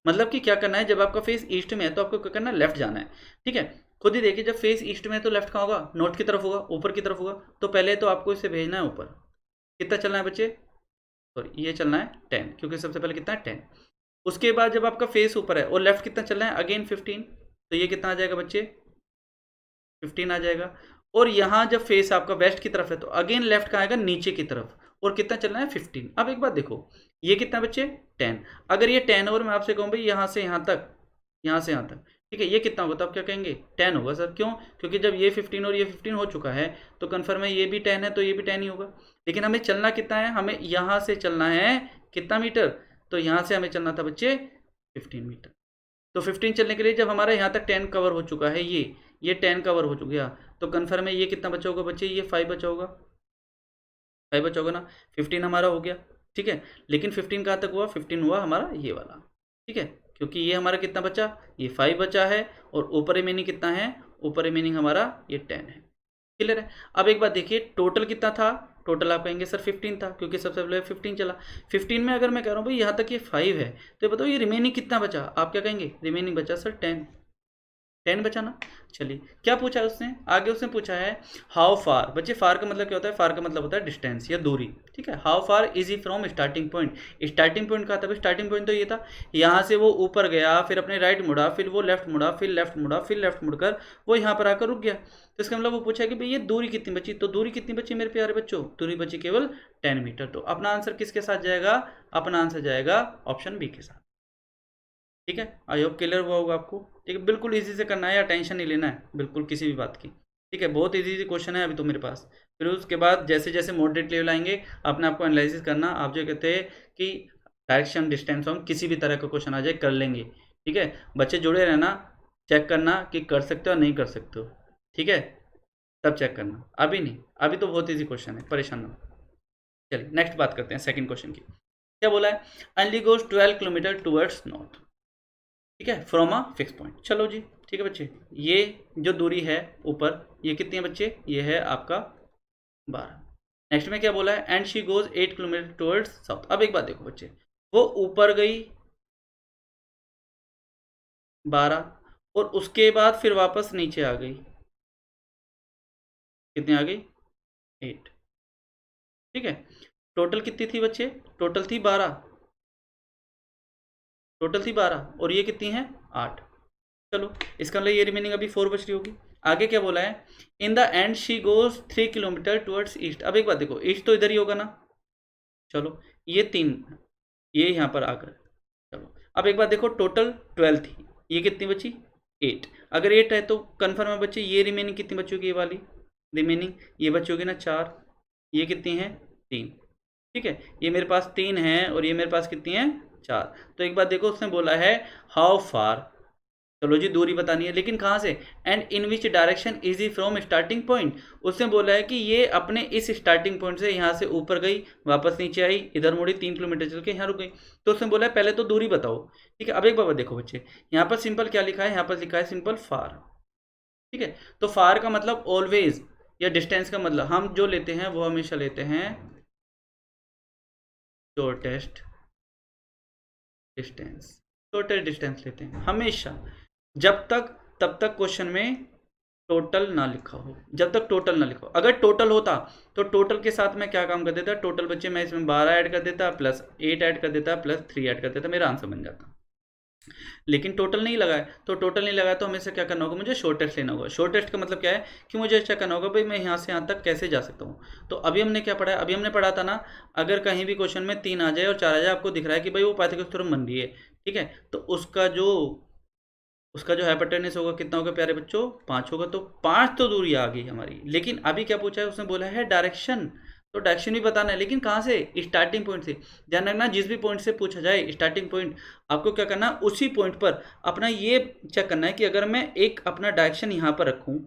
Speaker 1: मतलब कि क्या करना है, जब आपका फेस ईस्ट में है तो आपको क्या करना है, लेफ्ट जाना है, ठीक है। खुद ही देखिए जब फेस ईस्ट में है तो लेफ्ट कहाँ होगा, नॉर्थ की तरफ होगा, ऊपर की तरफ होगा, तो पहले तो आपको इसे भेजना है ऊपर, कितना चलना है बच्चे, सॉरी ये चलना है 10, क्योंकि सबसे पहले कितना है 10। उसके बाद जब आपका फेस ऊपर है और लेफ्ट कितना चलना है, अगेन 15, तो ये कितना आ जाएगा बच्चे 15 आ जाएगा। और यहाँ जब फेस आपका वेस्ट की तरफ है तो अगेन लेफ्ट कहाँ आएगा, नीचे की तरफ, और कितना चलना है 15। अब एक बात देखो, ये कितना बच्चे 10, अगर ये 10 और मैं आपसे कहूँ भाई यहाँ से यहाँ तक, यहाँ से यहाँ तक, ठीक है, ये कितना होगा, तो आप क्या कहेंगे 10 होगा सर, क्यों, क्योंकि जब ये 15 और ये 15 हो चुका है तो कन्फर्म है ये भी 10 है तो ये भी 10 ही होगा। लेकिन हमें चलना कितना है, हमें यहाँ से चलना है कितना मीटर, तो यहाँ से हमें चलना था बच्चे 15 मीटर। तो 15 चलने के लिए जब हमारा यहाँ तक 10 कवर हो चुका है, ये 10 कवर हो चुका, तो कन्फर्म है ये कितना बचा होगा बच्चे, ये 5 बचा होगा, 5 बचा होगा ना, 15 हमारा हो गया, ठीक है। लेकिन 15 कहाँ तक हुआ, 15 हुआ हमारा ये वाला, ठीक है, क्योंकि ये हमारा कितना बचा, ये 5 बचा है, और ऊपर रिमेनिंग कितना है, ऊपर रिमेनिंग हमारा ये 10 है। क्लियर है। अब एक बात देखिए, टोटल कितना था, टोटल आप कहेंगे सर 15 था, क्योंकि सबसे पहले 15 चला। 15 में अगर मैं कह रहा हूँ भाई यहाँ तक ये 5 है, तो ये बताओ ये रिमेनिंग कितना बचा, आप क्या कहेंगे, रिमेनिंग बचा सर 10 बचा ना। चलिए, क्या पूछा है उसने, आगे उसने पूछा है हाउ फार। बच्चे फार का मतलब क्या होता है, फार का मतलब होता है डिस्टेंस या दूरी, ठीक है। How far is he from starting point. Starting point कहा था, स्टार्टिंग पॉइंट तो ये था, यहाँ से वो ऊपर गया, फिर अपने राइट मुड़ा, फिर वो लेफ्ट मुड़ा, फिर लेफ्ट मुड़ा, फिर लेफ्ट मुड़कर वो यहाँ पर आकर रुक गया। तो इसका मतलब वो पूछा कि भाई ये दूरी कितनी बची, तो दूरी कितनी बची मेरे प्यारे बच्चों, दूरी बची केवल 10 मीटर। तो अपना आंसर किसके साथ जाएगा, अपना आंसर जाएगा ऑप्शन बी के साथ, ठीक है। आई होप क्लियर हुआ होगा आपको, ठीक है। बिल्कुल इजी से करना है, या टेंशन नहीं लेना है बिल्कुल किसी भी बात की, ठीक है। बहुत इजी इजी क्वेश्चन है अभी तो मेरे पास। फिर उसके बाद जैसे जैसे मॉडरेट लेवल आएंगे, अपने आपको एनालिसिस करना। आप जो कहते हैं कि डायरेक्शन डिस्टेंस हम किसी भी तरह का क्वेश्चन आ जाए कर लेंगे, ठीक है। बच्चे जुड़े रहना, चेक करना कि कर सकते हो नहीं कर सकते हो, ठीक है, तब चेक करना, अभी नहीं, अभी तो बहुत ईजी क्वेश्चन है, परेशान ना हो। चलिए नेक्स्ट बात करते हैं सेकंड क्वेश्चन की। क्या बोला है, only goes 12 kilometre towards north, ठीक है, फ्रॉम अ फिक्स पॉइंट। चलो जी, ठीक है बच्चे, ये जो दूरी है ऊपर, ये कितनी है बच्चे, ये है आपका 12। नेक्स्ट में क्या बोला है, and she goes 8 kilometre towards south. अब एक बात देखो बच्चे, वो ऊपर गई 12, और उसके बाद फिर वापस नीचे आ गई, कितनी आ गई, 8, ठीक है। टोटल कितनी थी बच्चे, टोटल थी 12, टोटल थी 12, और ये कितनी है 8। चलो, इसका मतलब ये रिमेनिंग अभी 4 बच रही होगी। आगे क्या बोला है, इन the end she goes 3 kilometre towards east. अब एक बात देखो, ईस्ट तो इधर ही होगा ना, चलो ये 3, ये यहाँ पर आकर, चलो अब एक बात देखो, टोटल 12 थी, ये कितनी बची 8। अगर 8 है तो कन्फर्म है बच्चे, ये रिमेनिंग कितनी बची होगी, ये वाली रिमेनिंग ये बची होगी ना 4, ये कितनी है 3, ठीक है। ये मेरे पास 3 है, और ये मेरे पास कितनी है 4। तो एक बात देखो, उसने बोला है हाउ फार, चलो जी दूरी बतानी है, लेकिन कहाँ से, and in which direction is he from starting point. उसने बोला है कि ये अपने इस स्टार्टिंग पॉइंट से यहाँ से ऊपर गई, वापस नीचे आई, इधर मुड़ी, 3 किलोमीटर चल के यहाँ रुक गई। तो उसने बोला है पहले तो दूरी बताओ, ठीक है। अब एक बार देखो बच्चे, यहाँ पर सिंपल क्या लिखा है, यहाँ पर लिखा है सिंपल फार, ठीक है। तो फार का मतलब ऑलवेज, या डिस्टेंस का मतलब हम जो लेते हैं वो हमेशा लेते हैं शॉर्टेस्ट डिस्टेंस, शॉर्टेस्ट डिस्टेंस लेते हैं हमेशा, जब तक तब तक क्वेश्चन में टोटल ना लिखा हो, जब तक टोटल ना लिखा हो। अगर टोटल होता तो टोटल के साथ मैं क्या काम कर देता, टोटल बच्चे मैं इसमें 12 ऐड कर देता, प्लस 8 ऐड कर देता, प्लस 3 ऐड कर देता, मेरा आंसर बन जाता। लेकिन टोटल नहीं लगाया, तो टोटल नहीं लगाया तो हमें से क्या करना होगा, मुझे शॉर्टेस्ट लेना होगा। शॉर्टेस्ट का मतलब क्या है कि मुझे अच्छा करना होगा भाई मैं यहाँ से यहाँ तक कैसे जा सकता हूँ। तो अभी हमने क्या पढ़ा है, अभी हमने पढ़ा था ना, अगर कहीं भी क्वेश्चन में 3 आ जाए और 4 आ जाए, आपको दिख रहा है कि भाई वो पाइथागोरस थ्योरम बन रही है, ठीक है, तो उसका जो हाइपोटेनस होगा कितना होगा प्यारे बच्चों, 5 होगा। तो 5 तो दूरी आ गई हमारी। लेकिन अभी क्या पूछा है, उसने बोला है डायरेक्शन, तो डायरेक्शन भी बताना है, लेकिन कहाँ से, स्टार्टिंग पॉइंट से। ध्यान रखना, जिस भी पॉइंट से पूछा जाए स्टार्टिंग पॉइंट, आपको क्या करना है, उसी पॉइंट पर अपना ये चेक करना है कि अगर मैं एक अपना डायरेक्शन यहाँ पर रखूँ,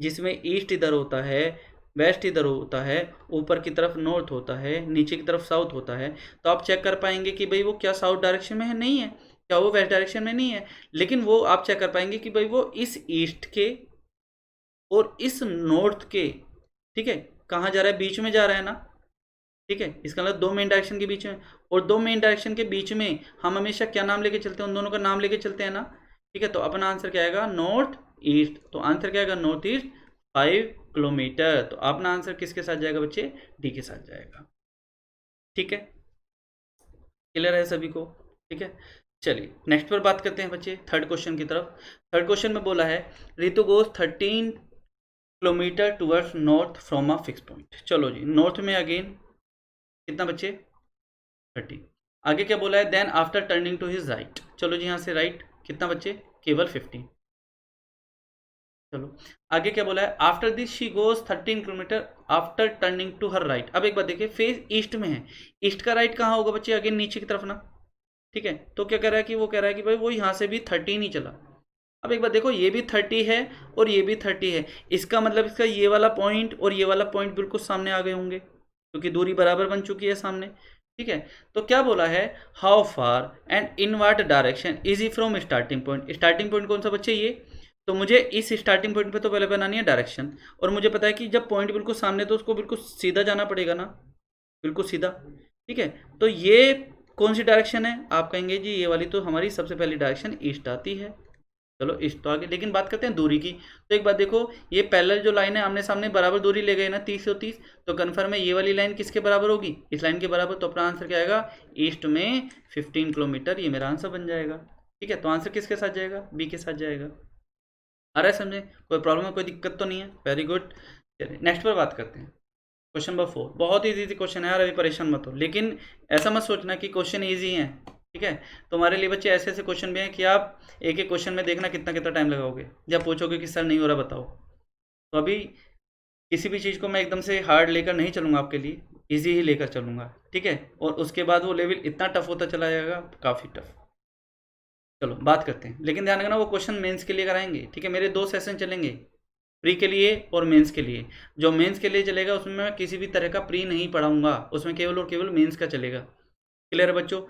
Speaker 1: जिसमें ईस्ट इधर होता है, वेस्ट इधर होता है, ऊपर की तरफ नॉर्थ होता है, नीचे की तरफ साउथ होता है, तो आप चेक कर पाएंगे कि भाई वो क्या साउथ डायरेक्शन में है, नहीं है, क्या वो वेस्ट डायरेक्शन में नहीं है। लेकिन वो आप चेक कर पाएंगे कि भाई वो इस ईस्ट के और इस नॉर्थ के, ठीक है, कहाँ जा रहा है, बीच में जा रहा है ना, ठीक है। इसका मतलब 2 मेन डायरेक्शन के बीच में, और 2 मेन डायरेक्शन के बीच में हम हमेशा क्या नाम लेके चलते हैं, उन दोनों का नाम लेके चलते हैं ना, ठीक है। तो अपना आंसर क्या आएगा, नॉर्थ ईस्ट। तो आंसर क्या आएगा, नॉर्थ ईस्ट 5 किलोमीटर। तो अपना आंसर किसके साथ जाएगा बच्चे, डी के साथ जाएगा, ठीक है। क्लियर है सभी को, ठीक है। चलिए नेक्स्ट पर बात करते हैं बच्चे, थर्ड क्वेश्चन की तरफ। थर्ड क्वेश्चन में बोला है Ritu goes 13 kilometre towards north from a fix point. चलो जी, नॉर्थ में अगेन कितना बच्चे 30। आगे क्या बोला है, then after turning to his right. चलो जी, यहाँ से राइट कितना बच्चे, केवल 15। चलो आगे क्या बोला है, after this she goes 13 kilometre after turning to her right. अब एक बात देखिए, फेज ईस्ट में है, ईस्ट का राइट कहाँ होगा बच्चे, अगेन नीचे की तरफ ना, ठीक है। तो क्या कह रहा है कि वो कह रहा है कि भाई वो यहाँ से भी 13 ही चला। अब एक बात देखो, ये भी 30 है और ये भी 30 है, इसका मतलब इसका ये वाला पॉइंट और ये वाला पॉइंट बिल्कुल सामने आ गए होंगे, क्योंकि दूरी बराबर बन चुकी है सामने। ठीक है, तो क्या बोला है, how far and in what direction is he from starting point. Starting point कौन सा बच्चे, ये। तो मुझे इस स्टार्टिंग पॉइंट पे तो पहले बनानी है डायरेक्शन, और मुझे पता है कि जब पॉइंट बिल्कुल सामने तो उसको बिल्कुल सीधा जाना पड़ेगा ना, बिल्कुल सीधा। ठीक है, तो ये कौन सी डायरेक्शन है, आप कहेंगे जी ये वाली तो हमारी सबसे पहली डायरेक्शन ईस्ट आती है। चलो ईस्ट तो आगे, लेकिन बात करते हैं दूरी की। तो एक बात देखो, ये पैरेलल जो लाइन है आमने सामने बराबर दूरी ले गए ना 30 और 30, तो कन्फर्म है ये वाली लाइन किसके बराबर होगी, इस लाइन के बराबर। तो अपना आंसर क्या आएगा, ईस्ट में 15 किलोमीटर, ये मेरा आंसर बन जाएगा। ठीक है, तो आंसर किसके साथ जाएगा, बी के साथ जाएगा। आ रहा है समझे, कोई प्रॉब्लम है, कोई दिक्कत तो नहीं है, वेरी गुड। चलिए नेक्स्ट पर बात करते हैं। क्वेश्चन नंबर 4 बहुत ही इजी क्वेश्चन है यार, अभी परेशान मत हो, लेकिन ऐसा मत सोचना कि क्वेश्चन इजी है। ठीक है, तुम्हारे लिए बच्चे ऐसे ऐसे क्वेश्चन भी हैं कि आप एक एक क्वेश्चन में देखना कितना कितना टाइम लगाओगे, जब पूछोगे कि सर नहीं हो रहा बताओ। तो अभी किसी भी चीज़ को मैं एकदम से हार्ड लेकर नहीं चलूँगा आपके लिए, इजी ही लेकर चलूँगा। ठीक है, और उसके बाद वो लेवल इतना टफ होता चला जाएगा, काफ़ी टफ। चलो बात करते हैं, लेकिन ध्यान रखना वो क्वेश्चन मेंस के लिए कराएंगे। ठीक है, मेरे 2 सेशन चलेंगे, प्री के लिए और मेंस के लिए। जो मेंस के लिए चलेगा उसमें मैं किसी भी तरह का प्री नहीं पढ़ाऊंगा, उसमें केवल और केवल मेंस का चलेगा। क्लियर है बच्चों,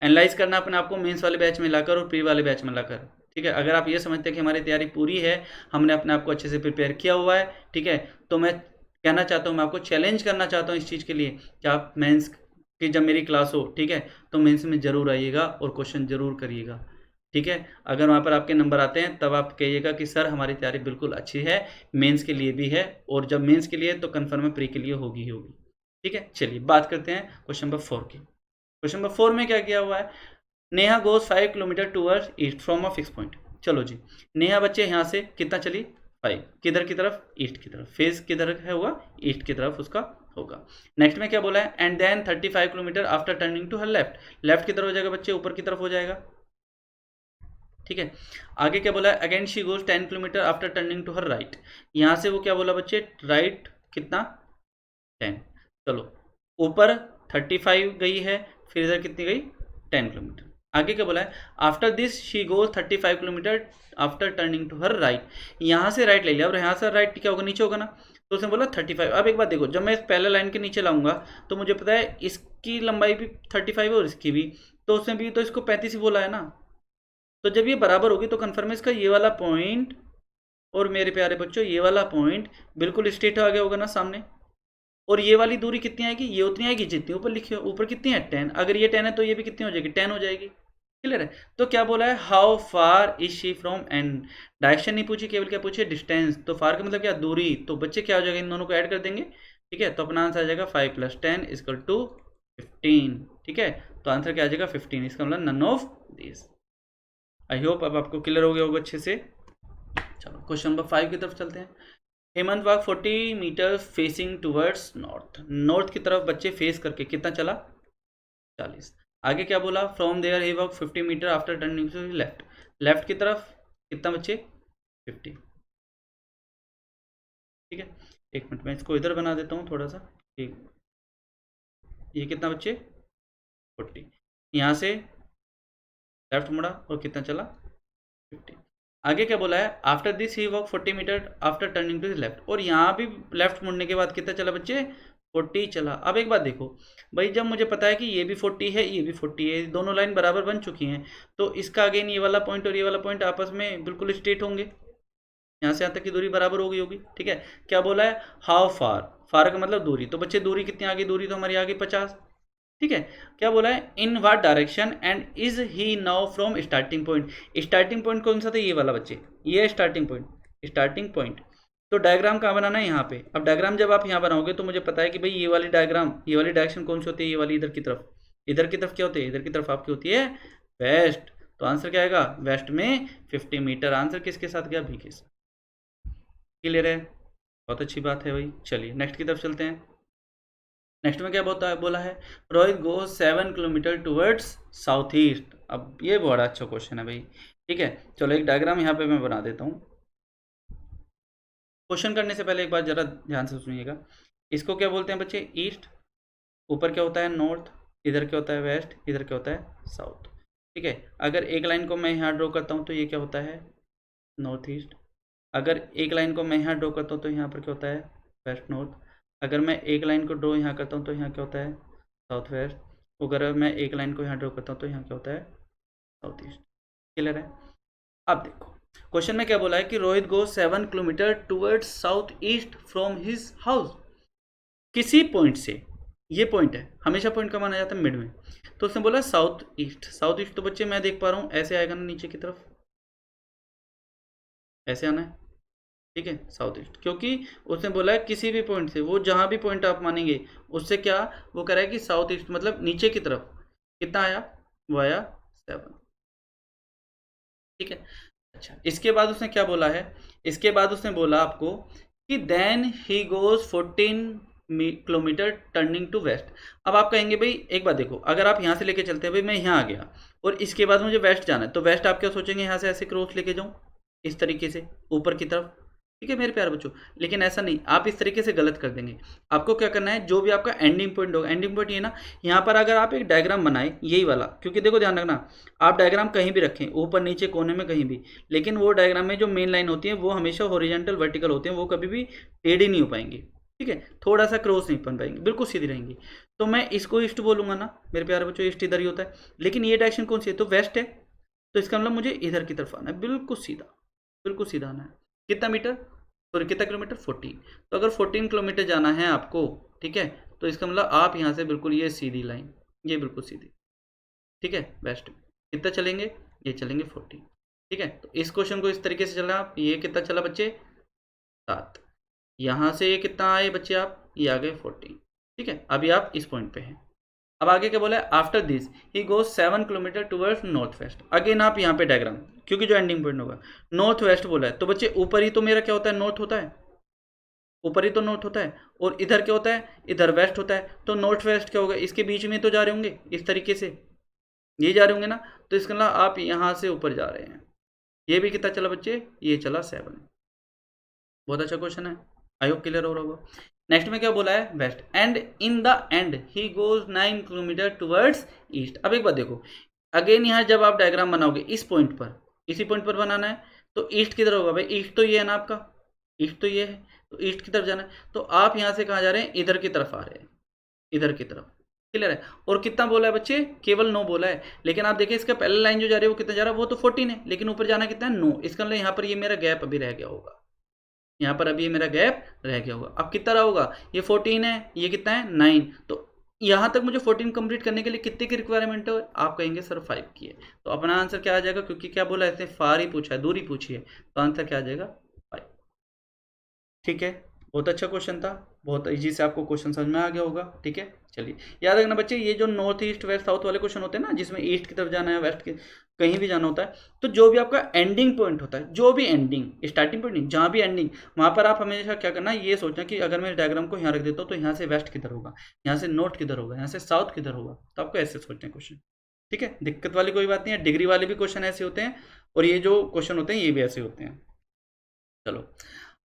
Speaker 1: एनालाइज करना अपने आप को मेंस वाले बैच में लाकर और प्री वाले बैच में लाकर। ठीक है, अगर आप ये समझते हैं कि हमारी तैयारी पूरी है, हमने अपने आप को अच्छे से प्रिपेयर किया हुआ है, ठीक है, तो मैं कहना चाहता हूँ, मैं आपको चैलेंज करना चाहता हूँ इस चीज़ के लिए कि आप मेंस की जब मेरी क्लास हो, ठीक है, तो मेंस में ज़रूर आइएगा और क्वेश्चन ज़रूर करिएगा। ठीक है, अगर वहाँ पर आपके नंबर आते हैं तब आप कहिएगा कि सर हमारी तैयारी बिल्कुल अच्छी है, मेंस के लिए भी है, और जब मेंस के लिए तो कन्फर्म है प्री के लिए होगी ही होगी। ठीक है, चलिए बात करते हैं क्वेश्चन नंबर 4 की। क्वेश्चन नंबर 4 में क्या किया हुआ है, Neha goes 5 kilometre towards east from a fix point. चलो जी, नेहा बच्चे यहाँ से कितना चली, 5, किधर की तरफ, ईस्ट की तरफ। फेज किधर है होगा, ईस्ट की तरफ उसका होगा। नेक्स्ट में क्या बोला है, and then 35 kilometre after turning to her left. Left की तरफ हो जाएगा बच्चे, ऊपर की तरफ हो जाएगा। ठीक है, आगे क्या बोला है, again she goes 10 kilometre after turning to her right. यहाँ से वो क्या बोला बच्चे, राइट कितना, 10। चलो, ऊपर 35 गई है, फिर इधर कितनी गई, 10 किलोमीटर। आगे क्या बोला है, after this she goes 35 kilometre after turning to her right. यहाँ से राइट ले लिया, और यहाँ से राइट क्या होगा, नीचे होगा ना, तो उसने बोला 35। अब एक बात देखो, जब मैं इस पहले लाइन के नीचे लाऊंगा तो मुझे पता है इसकी लंबाई भी 35 है और इसकी भी, तो उसने भी तो इसको 35 ही बोला है ना। तो जब ये बराबर होगी तो कन्फर्म है इसका ये वाला पॉइंट, और मेरे प्यारे बच्चों ये वाला पॉइंट बिल्कुल स्ट्रेट आ गया होगा ना सामने। और ये वाली दूरी कितनी आएगी, ये उतनी आएगी जितनी ऊपर लिखी हो। ऊपर कितनी है, 10। अगर ये 10 है तो ये भी कितनी हो जाएगी, 10 हो जाएगी। क्लियर है, तो क्या बोला है, how far is she from and. Direction नहीं पूछी, केवल क्या पूछी, डिस्टेंस। तो फार का मतलब क्या, दूरी। तो बच्चे क्या हो जाएगा, इन दोनों को ऐड कर देंगे। ठीक है, तो अपना आंसर आ जाएगा 5 + 10 = 15। ठीक है, तो आंसर क्या आ जाएगा, 15। इसका मतलब none of this. I hope अब आपको क्लियर हो गया होगा अच्छे से। चलो क्वेश्चन नंबर 5 की तरफ चलते हैं। Hemant walk 40 metre facing towards north. North की तरफ बच्चे फेस करके कितना चला, 40। आगे क्या बोला, from there he walk 50 metre after turning to left. Left की तरफ कितना बच्चे, 50। ठीक है, एक मिनट में इसको इधर बना देता हूँ थोड़ा सा। ठीक, ये कितना बच्चे, 40। यहाँ से लेफ्ट मुड़ा और कितना चला, 50। आगे क्या बोला है, after this he walk 40 metre after turning to left. और यहाँ भी लेफ्ट मुड़ने के बाद कितना चला बच्चे, 40 चला। अब एक बात देखो भाई, जब मुझे पता है कि ये भी 40 है, ये भी 40 है, दोनों लाइन बराबर बन चुकी हैं, तो इसका अगेन ये वाला पॉइंट और ये वाला पॉइंट आपस में बिल्कुल स्ट्रेट होंगे। यहाँ से यहाँ तक की दूरी बराबर हो गई होगी। ठीक है, क्या बोला है, हाउ फार। फार का मतलब दूरी, तो बच्चे दूरी कितनी आ गई, दूरी तो हमारी आ गई 50। ठीक है, क्या बोला है, in what direction and is he now from starting point. Starting point कौन सा था, ये वाला बच्चे, ये स्टार्टिंग पॉइंट, स्टार्टिंग पॉइंट। तो डायग्राम कहाँ बनाना है, यहाँ पे। अब डायग्राम जब आप यहाँ बनाओगे तो मुझे पता है कि भाई ये वाली डायग्राम, ये वाली डायरेक्शन कौन सी होती है, ये वाली इधर की तरफ। इधर की तरफ क्या होती है, इधर की तरफ आपकी होती है वेस्ट। तो आंसर क्या आएगा, वेस्ट में 50 मीटर। आंसर किसके साथ गया, बी के साथ। क्लियर है, बहुत अच्छी बात है भाई। चलिए नेक्स्ट की तरफ चलते हैं। नेक्स्ट में क्या बोला है, रोहित गो 7 किलोमीटर टूवर्ड्स साउथ ईस्ट। अब ये बड़ा अच्छा क्वेश्चन है भाई। ठीक है, चलो एक डायग्राम यहाँ पे मैं बना देता हूँ। क्वेश्चन करने से पहले एक बात जरा ध्यान से सुनिएगा। इसको क्या बोलते हैं बच्चे, ईस्ट। ऊपर क्या होता है, नॉर्थ। इधर क्या होता है, वेस्ट। इधर क्या होता है, साउथ। ठीक है, अगर एक लाइन को मैं यहाँ ड्रॉ करता हूँ तो ये क्या होता है, नॉर्थ ईस्ट। अगर एक लाइन को मैं यहाँ ड्रॉ करता हूँ तो यहाँ पर क्या होता है, वेस्ट नॉर्थ। अगर मैं एक लाइन को ड्रॉ यहाँ करता हूँ तो यहाँ क्या होता है, साउथ वेस्ट। अगर मैं एक लाइन को यहाँ ड्रॉ करता हूँ तो यहाँ क्या होता है, साउथ ईस्ट। क्लियर है। अब देखो क्वेश्चन में क्या बोला है कि रोहित गो 7 kilometre towards south east from his house. किसी पॉइंट से, ये पॉइंट है, हमेशा पॉइंट का माना जाता है मिड में, तो उसने बोला साउथ ईस्ट। साउथ ईस्ट तो बच्चे मैं देख पा रहा हूँ ऐसे आएगा ना, नीचे की तरफ ऐसे आना है, ठीक है, साउथ ईस्ट। क्योंकि उसने बोला है किसी भी पॉइंट से, वो जहां भी पॉइंट आप मानेंगे उससे क्या वो कह रहा है कि साउथ ईस्ट मतलब नीचे की तरफ कितना आया, वो आया 7। ठीक है। अच्छा, इसके बाद उसने क्या बोला है, इसके बाद उसने बोला आपको कि then he goes 14 kilometre turning to west. अब आप कहेंगे भाई एक बात देखो, अगर आप यहाँ से लेके चलते हैं, भाई मैं यहाँ आ गया और इसके बाद मुझे वेस्ट जाना है, तो वेस्ट आप क्या सोचेंगे, यहाँ से ऐसे क्रॉस लेके जाऊँ इस तरीके से ऊपर की तरफ। ठीक है मेरे प्यारे बच्चों, लेकिन ऐसा नहीं, आप इस तरीके से गलत कर देंगे। आपको क्या करना है, जो भी आपका एंडिंग पॉइंट होगा, एंडिंग पॉइंट ये ना, यहाँ पर अगर आप एक डायग्राम बनाए यही वाला, क्योंकि देखो ध्यान रखना, आप डायग्राम कहीं भी रखें, ऊपर नीचे कोने में कहीं भी, लेकिन वो डायग्राम में जो मेन लाइन होती है वो हमेशा हॉरिजॉन्टल वर्टिकल होती है, वो कभी भी टेढ़ी नहीं हो पाएंगी। ठीक है, थोड़ा सा क्रॉस नहीं बन पाएंगे, बिल्कुल सीधी रहेंगी। तो मैं इसको ईस्ट बोलूंगा ना मेरे प्यारे बच्चों, ईस्ट इधर ही होता है, लेकिन ये डायरेक्शन कौन सी है, तो वेस्ट है, तो इसका मतलब मुझे इधर की तरफ आना है, बिल्कुल सीधा, बिल्कुल सीधा आना है। कितना मीटर, सॉरी कितना किलोमीटर, 14। तो अगर 14 किलोमीटर जाना है आपको, ठीक है, तो इसका मतलब आप यहाँ से बिल्कुल ये सीधी लाइन, ये बिल्कुल सीधी, ठीक है, वेस्ट में कितना चलेंगे, ये चलेंगे 14। ठीक है, तो इस क्वेश्चन को इस तरीके से चला आप, ये कितना चला बच्चे 7, यहाँ से ये कितना आए बच्चे आप, ये आ गए 14। ठीक है, अभी आप इस पॉइंट पे हैं। अब आगे क्या बोला है, after this he goes 7 kilometre towards north west. Again आप यहाँ पे डायग्राम, क्योंकि जो एंडिंग पॉइंट होगा नॉर्थ वेस्ट बोला है, तो बच्चे ऊपर ही तो मेरा क्या होता है, नॉर्थ होता है, ऊपर ही तो नॉर्थ होता है, और इधर क्या होता है, इधर वेस्ट होता है, तो नॉर्थ वेस्ट क्या होगा, इसके बीच में तो जा रहे होंगे इस तरीके से, ये जा रहे होंगे ना, तो इसका मतलब आप यहाँ से ऊपर जा रहे हैं। ये भी कितना चला बच्चे, ये चला 7। बहुत अच्छा क्वेश्चन है, आई होप क्लियर हो रहा होगा। नेक्स्ट में क्या बोला है, west, and in the end he goes 9 kilometre towards east. अब एक बात देखो, अगेन यहाँ जब आप डायग्राम बनाओगे इस पॉइंट पर, इसी पॉइंट पर बनाना है, तो ईस्ट किधर होगा भाई, ईस्ट तो ये है ना आपका, ईस्ट तो ये है, तो ईस्ट की तरफ जाना है, तो आप यहाँ से कहाँ जा रहे हैं, इधर की तरफ आ रहे हैं, इधर की तरफ। क्लियर है। और कितना बोला है बच्चे, केवल 9 बोला है, लेकिन आप देखिए इसका पहला लाइन जो जा रही है वो कितना जा रहा है, वो तो 14 है, लेकिन ऊपर जाना कितना है, 9। इसका मतलब यहाँ पर ये मेरा गैप अभी रह गया होगा, यहाँ पर अभी मेरा गैप रह गया होगा। अब कितना रहा होगा, ये 14 है, ये कितना है 9, तो यहाँ तक मुझे 14 कंप्लीट करने के लिए कितने की रिक्वायरमेंट है, आप कहेंगे सर 5 की है। तो अपना आंसर क्या आ जाएगा, क्योंकि क्या बोला है, इसने फार ही पूछा है, दूरी पूछी है, तो आंसर क्या आ जाएगा 5। ठीक है, बहुत अच्छा क्वेश्चन था, बहुत इजी से आपको क्वेश्चन समझ में आ गया होगा। ठीक है, चलिए याद रखना बच्चे, ये जो नॉर्थ ईस्ट वेस्ट साउथ वाले क्वेश्चन होते हैं ना, जिसमें ईस्ट की तरफ जाना है, वेस्ट की कहीं भी जाना होता है, तो जो भी आपका एंडिंग पॉइंट होता है, जो भी एंडिंग, स्टार्टिंग पॉइंट नहीं, जहाँ भी एंडिंग, वहाँ पर आप हमेशा क्या करना है, ये सोचना कि अगर मैं इस डायग्राम को यहाँ रख देता हूँ तो यहाँ से वेस्ट किधर होगा, यहाँ से नॉर्थ किधर होगा, यहाँ से साउथ किधर होगा, तो आपको ऐसे सोचना है क्वेश्चन। ठीक है, दिक्कत वाली कोई बात नहीं है, डिग्री वाले भी क्वेश्चन ऐसे होते हैं, और ये जो क्वेश्चन होते हैं ये भी ऐसे होते हैं। चलो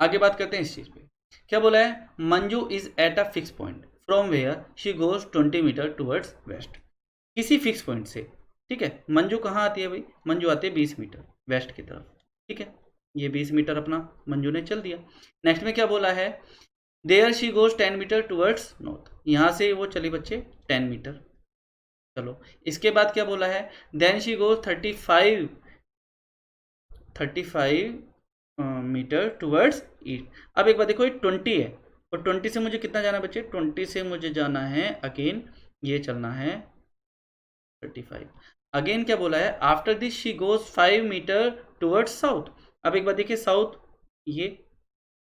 Speaker 1: आगे बात करते हैं इस चीज़ पे। क्या बोला है, Manju is at a fix point from where she goes 20 metre towards west. किसी फिक्स पॉइंट से, ठीक है, मंजू कहाँ आती है भाई, मंजू आती है 20 मीटर वेस्ट की तरफ। ठीक है, ये 20 मीटर अपना मंजू ने चल दिया। नेक्स्ट में क्या बोला है, there she goes 10 metre towards north. यहाँ से वो चली बच्चे 10 मीटर। चलो इसके बाद क्या बोला है, then she goes 35 metre towards east. अब एक बात देखो, ये 20 है, और 20 से मुझे कितना जाना है बच्चे, 20 से मुझे जाना है अगेन, ये चलना है 35। अगेन क्या बोला है, after this she goes 5 metre towards south. अब एक बात देखिए, साउथ ये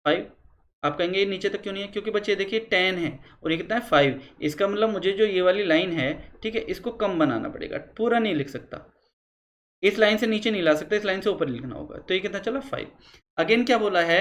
Speaker 1: 5, आप कहेंगे ये नीचे तक क्यों नहीं है, क्योंकि बच्चे देखिए 10 है और ये कितना है 5, इसका मतलब मुझे जो ये वाली लाइन है, ठीक है, इसको कम बनाना पड़ेगा, पूरा नहीं लिख सकता, इस लाइन से नीचे नहीं ला सकते, इस लाइन से ऊपर लिखना होगा, तो ये कितना चला 5। अगेन क्या बोला है,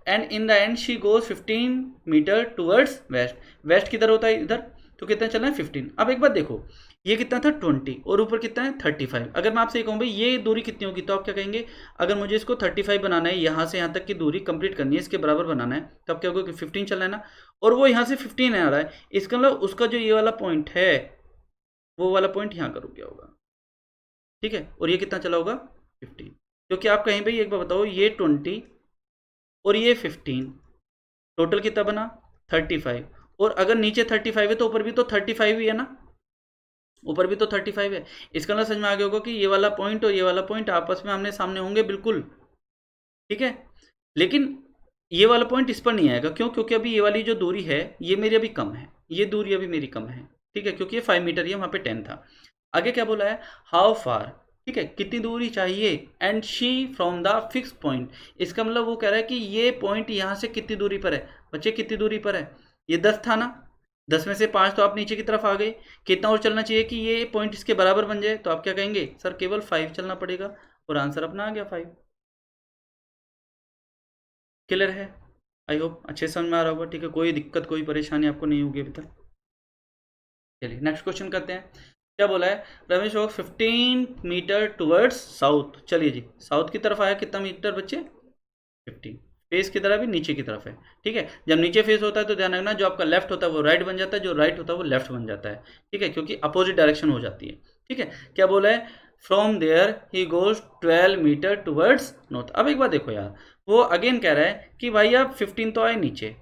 Speaker 1: and in the end she goes 15 metre towards west. West किधर होता है, इधर, तो कितना चला है 15। अब एक बात देखो, ये कितना था 20 और ऊपर कितना है 35। अगर मैं आपसे कहूँ भाई ये दूरी कितनी होगी, तो आप क्या कहेंगे, अगर मुझे इसको 35 बनाना है, यहाँ से यहाँ तक की दूरी कंप्लीट करनी है, इसके बराबर बनाना है, तो अब क्या होगा कि 15 चलना है ना, और वो यहाँ से 15 आ रहा है, इसका मतलब उसका जो ये वाला पॉइंट है, वो वाला पॉइंट यहाँ का रुक गया होगा। ठीक है, और ये कितना चला होगा 15, क्योंकि आप कहीं भाई एक बार बताओ, ये 20 और ये 15, टोटल कितना बना 35, और अगर नीचे 35 है तो ऊपर भी तो 35 ही है ना, ऊपर भी तो 35 है। इसका मतलब समझ में आ गया होगा कि ये वाला पॉइंट और ये वाला पॉइंट आपस में आमने सामने होंगे बिल्कुल, ठीक है। लेकिन ये वाला पॉइंट इस पर नहीं आएगा, क्यों? क्योंकि अभी ये वाली जो दूरी है ये मेरी अभी कम है, ये दूरी अभी मेरी कम है, ठीक है, क्योंकि ये 5 मीटर, ये वहां पे 10 था। आगे क्या बोला है, हाउ फार, ठीक है, कितनी दूरी चाहिए, and she from the fix point. इसका मतलब वो कह रहा है कि ये पॉइंट यहाँ से कितनी दूरी पर है, बच्चे कितनी दूरी पर है, ये 10 था ना, 10 में से 5 तो आप नीचे की तरफ आ गए, कितना और चलना चाहिए कि ये पॉइंट इसके बराबर बन जाए, तो आप क्या कहेंगे, सर केवल 5 चलना पड़ेगा, और आंसर अपना आ गया 5। क्लियर है? आई होप अच्छे से समझ में आ रहा होगा, ठीक है, कोई दिक्कत कोई परेशानी आपको नहीं होगी अभी तक। चलिए नेक्स्ट क्वेश्चन करते हैं। क्या बोला है, Ramesh walk 15 metre towards south. चलिए जी, साउथ की तरफ आया, कितना मीटर बच्चे, 15। फेस की तरफ भी नीचे की तरफ है, ठीक है। जब नीचे फेस होता है तो ध्यान रखना, जो आपका लेफ्ट होता है वो राइट बन जाता है, जो राइट होता है वो लेफ्ट बन जाता है, ठीक है, क्योंकि अपोजिट डायरेक्शन हो जाती है, ठीक है। क्या बोला है, from there he goes 12 metre towards north. अब एक बार देखो यार, वो अगेन कह रहा है कि भाई आप 15 तो आए नीचे,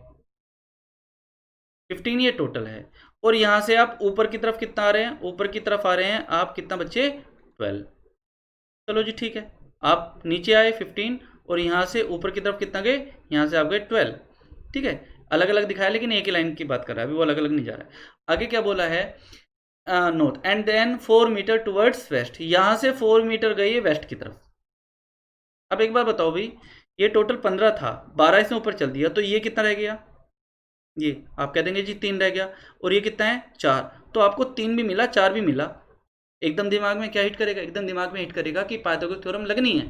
Speaker 1: 15 ये टोटल है, और यहां से आप ऊपर की तरफ कितना आ रहे हैं, ऊपर की तरफ आ रहे हैं आप कितना बच्चे, 12। चलो जी ठीक है, आप नीचे आए 15, और यहां से ऊपर की तरफ कितना गए, यहां से आप गए 12, ठीक है। अलग अलग दिखाया लेकिन एक ही लाइन की बात कर रहा है, अभी वो अलग अलग नहीं जा रहा है। आगे क्या बोला है, north and then 4 metre towards west, यहां से 4 मीटर गई वेस्ट की तरफ। अब एक बार बताओ भाई, ये टोटल 15 था, 12 इसमें ऊपर चल दिया, तो ये कितना रह गया, ये आप कह देंगे जी 3 रह गया, और ये कितना है 4, तो आपको 3 भी मिला 4 भी मिला, एकदम दिमाग में क्या हिट करेगा, एकदम दिमाग में हिट करेगा कि पाइथागोरस थ्योरम लगनी है,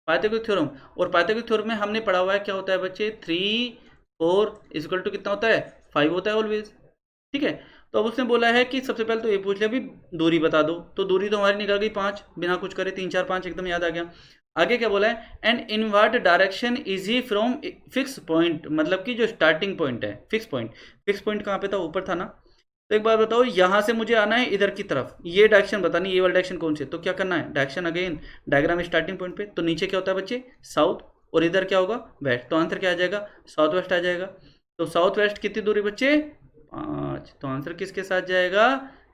Speaker 1: पाइथागोरस थ्योरम। और पाइथागोरस थ्योरम में हमने पढ़ा हुआ है क्या होता है बच्चे, 3 4 इक्वल टू कितना होता है, 5 होता है ऑलवेज, ठीक है। तो अब उसने बोला है कि सबसे पहले तो ये पूछ लिया अभी दूरी बता दो, तो दूरी तो हमारी निकल गई 5, बिना कुछ करे 3 4 5 एकदम याद आ गया। आगे क्या बोला है, and in what direction is he from fix point, मतलब कि जो स्टार्टिंग पॉइंट है, फिक्स पॉइंट, फिक्स पॉइंट कहाँ पे था, ऊपर था ना। तो एक बार बताओ, यहां से मुझे आना है इधर की तरफ, ये डायरेक्शन बतानी, ये वाला डायरेक्शन कौन से, तो क्या करना है, direction again diagram starting point पे, तो नीचे क्या होता है बच्चे, साउथ, और इधर क्या होगा, वेस्ट, तो आंसर क्या आ जाएगा, साउथ वेस्ट आ जाएगा। तो साउथ वेस्ट कितनी दूरी बच्चे, 5, तो आंसर किसके साथ जाएगा,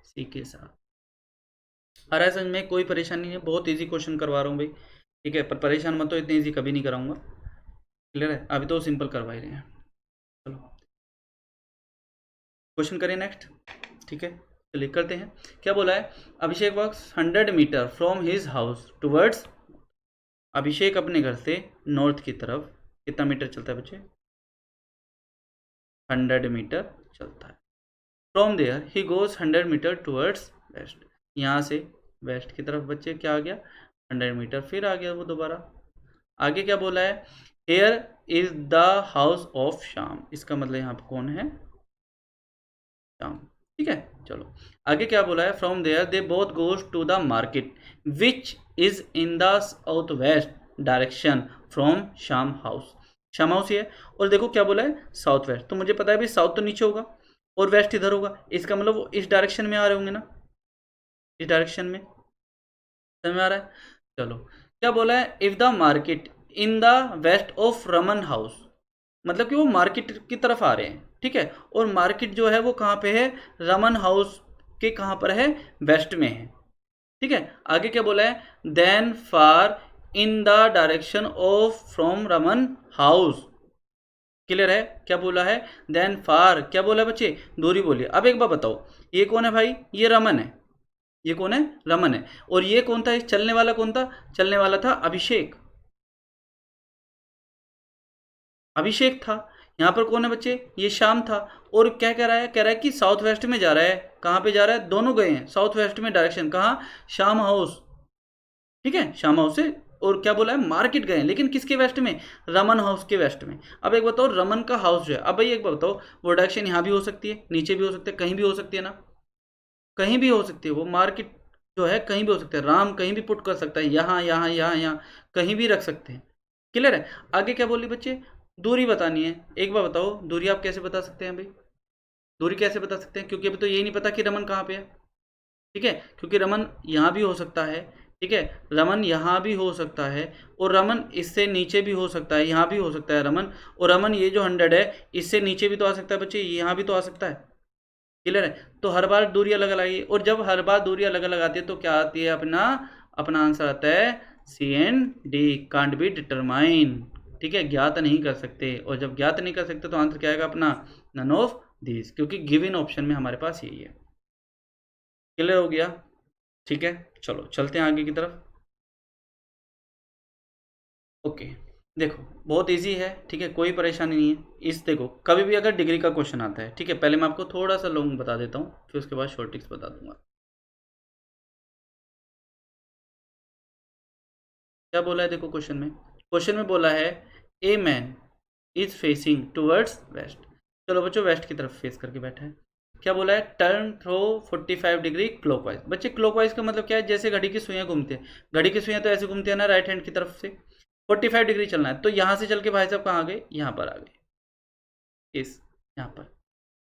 Speaker 1: सी के साथ। आ रहा है समझ में, कोई परेशानी नहीं है, बहुत इजी क्वेश्चन करवा रहा हूँ भाई, ठीक है, पर परेशान मत हो, इतनी इजी कभी नहीं कराऊंगा, क्लियर है, अभी तो सिंपल करवा ही रहे हैं। चलो क्वेश्चन करें नेक्स्ट, ठीक है, चलिए करते हैं। क्या बोला है, Abhishek walks 100 metre from his house towards, Abhishek अपने घर से नॉर्थ की तरफ कितना मीटर चलता है बच्चे, 100 मीटर चलता है। From there he goes 100 metre towards west, यहाँ से वेस्ट की तरफ बच्चे क्या आ गया, 100 मीटर, फिर आ गया वो दोबारा। आगे क्या बोला है, here is the house of Shyam, इसका मतलब यहाँ पे कौन है, श्याम, ठीक है। चलो आगे क्या बोला है, from there they both goes to the market which is in the south west direction from Shyam house, Shyam house ये, और देखो क्या बोला है, साउथ वेस्ट, तो मुझे पता है भाई साउथ तो नीचे होगा और वेस्ट इधर होगा, इसका मतलब वो इस डायरेक्शन में आ रहे होंगे ना, इस डायरेक्शन में, समझ में आ रहा है। चलो क्या बोला है, if the market in the west of Raman house, मतलब कि वो मार्केट की तरफ आ रहे हैं, ठीक है, और मार्केट जो है वो कहाँ पे है, रमन हाउस के कहाँ पर है, वेस्ट में है, ठीक है। आगे क्या बोला है, then far in the direction of from Raman house, clear है, क्या बोला है, देन फार, क्या बोला बच्चे, दूरी बोलिए। अब एक बार बताओ, ये कौन है भाई, ये रमन है, ये कौन है, रमन है, और ये कौन था, चलने वाला कौन था, चलने वाला था अभिषेक, अभिषेक था। यहाँ पर कौन है बच्चे, ये श्याम था, और क्या कह रहा है, कह रहा है कि साउथ वेस्ट में जा रहा है, कहाँ पे जा रहा है, दोनों गए हैं साउथ वेस्ट में डायरेक्शन, कहाँ, श्याम हाउस, ठीक है, श्याम हाउस से, और क्या बोला है, मार्केट गए हैं, लेकिन किसके वेस्ट में, रमन हाउस के वेस्ट में। अब एक बताओ, रमन का हाउस जो है, अब भाई एक बार बताओ, वो डायरेक्शन यहाँ भी हो सकती है, नीचे भी हो सकती है, कहीं भी हो सकती है ना, कहीं भी हो सकती है, वो मार्केट जो है कहीं भी हो सकता है, राम कहीं भी पुट कर सकता है, यहाँ यहाँ यहाँ यहाँ कहीं भी रख सकते हैं, क्लियर है। आगे क्या बोली बच्चे, दूरी बतानी है, एक बार बताओ दूरी आप कैसे बता सकते हैं भाई, दूरी कैसे बता सकते हैं, क्योंकि अभी तो यही नहीं पता कि रमन कहाँ पे है, ठीक है, क्योंकि रमन यहाँ भी हो सकता है, ठीक है, रमन यहाँ भी हो सकता है, और रमन इससे नीचे भी हो सकता है, यहाँ भी हो सकता है रमन, और रमन ये जो 100 है इससे नीचे भी तो आ सकता है बच्चे, यहाँ भी तो आ सकता है। क्लियर है, तो हर बार दूरी अलग अलग आई, और जब हर बार दूरी अलग अलग आती है तो क्या आती है, अपना अपना आंसर आता है C and D, can't be determine. ठीक है, ज्ञात नहीं कर सकते, और जब ज्ञात नहीं कर सकते तो आंसर क्या आएगा अपना, नन ऑफ दिस, क्योंकि गिवन ऑप्शन में हमारे पास यही है। क्लियर हो गया? ठीक है, चलो चलते हैं आगे की तरफ। ओके, देखो बहुत इजी है, ठीक है, कोई परेशानी नहीं है। इस देखो कभी भी अगर डिग्री का क्वेश्चन आता है, ठीक है, पहले मैं आपको थोड़ा सा लॉन्ग बता देता हूँ, फिर उसके बाद शॉर्ट टिक्स बता दूंगा। क्या बोला है देखो क्वेश्चन में बोला है a man is facing towards west. चलो बच्चों, वेस्ट की तरफ फेस करके बैठा है। क्या बोला है, टर्न थ्रो 45 डिग्री क्लॉकवाइज। बच्चे क्लॉकवाइज का मतलब क्या है, जैसे घड़ी की सुइयां घूमती है, घड़ी की सुइयां तो ऐसे घूमती है ना, राइट हैंड की तरफ से 45 डिग्री चलना है, तो यहाँ से चल के भाई साहब कहाँ आ गए, यहाँ पर आ गए, इस यहाँ पर।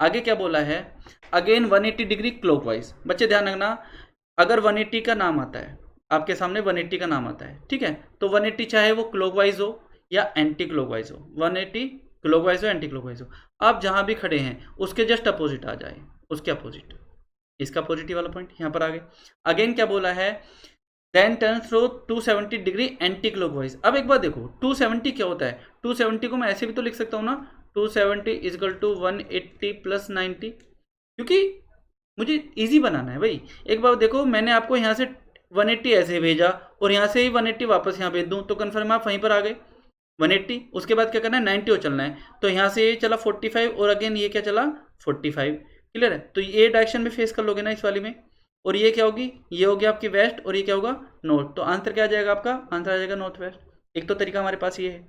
Speaker 1: आगे क्या बोला है, अगेन 180 डिग्री क्लॉकवाइज। बच्चे ध्यान रखना, अगर 180 का नाम आता है आपके सामने, 180 का नाम आता है, ठीक है, तो 180 चाहे वो क्लॉकवाइज हो या एंटी क्लॉकवाइज हो, 180 क्लॉकवाइज हो एंटी क्लॉकवाइज हो, आप जहां भी खड़े हैं उसके जस्ट अपोजिट आ जाए, उसके अपोजिट, इसका पॉजिटिव वाला पॉइंट यहाँ पर आ गए। अगेन क्या बोला है, then turn through 270 degree anti clockwise. अब एक बार देखो 270 क्या होता है, 270 को मैं ऐसे भी तो लिख सकता हूँ ना, 270 इजकल टू 180 प्लस 90, क्योंकि मुझे इजी बनाना है भाई। एक बार देखो, मैंने आपको यहाँ से 180 ऐसे भेजा, और यहाँ से ही 180 वापस यहाँ भेज दूँ, तो कन्फर्म आप वहीं पर आ गए 180। उसके बाद क्या करना है, 90 और चलना है, तो यहाँ से ये चला 45, और अगेन ये क्या चला 45। क्लियर है, तो ये डायरेक्शन में फेस कर लोगे ना इस वाली में, और ये क्या होगी, ये होगी आपकी वेस्ट, और ये क्या होगा नॉर्थ, तो आंसर क्या आ जाएगा आपका, आंसर आ जाएगा नॉर्थ वेस्ट। एक तो तरीका हमारे पास ये है,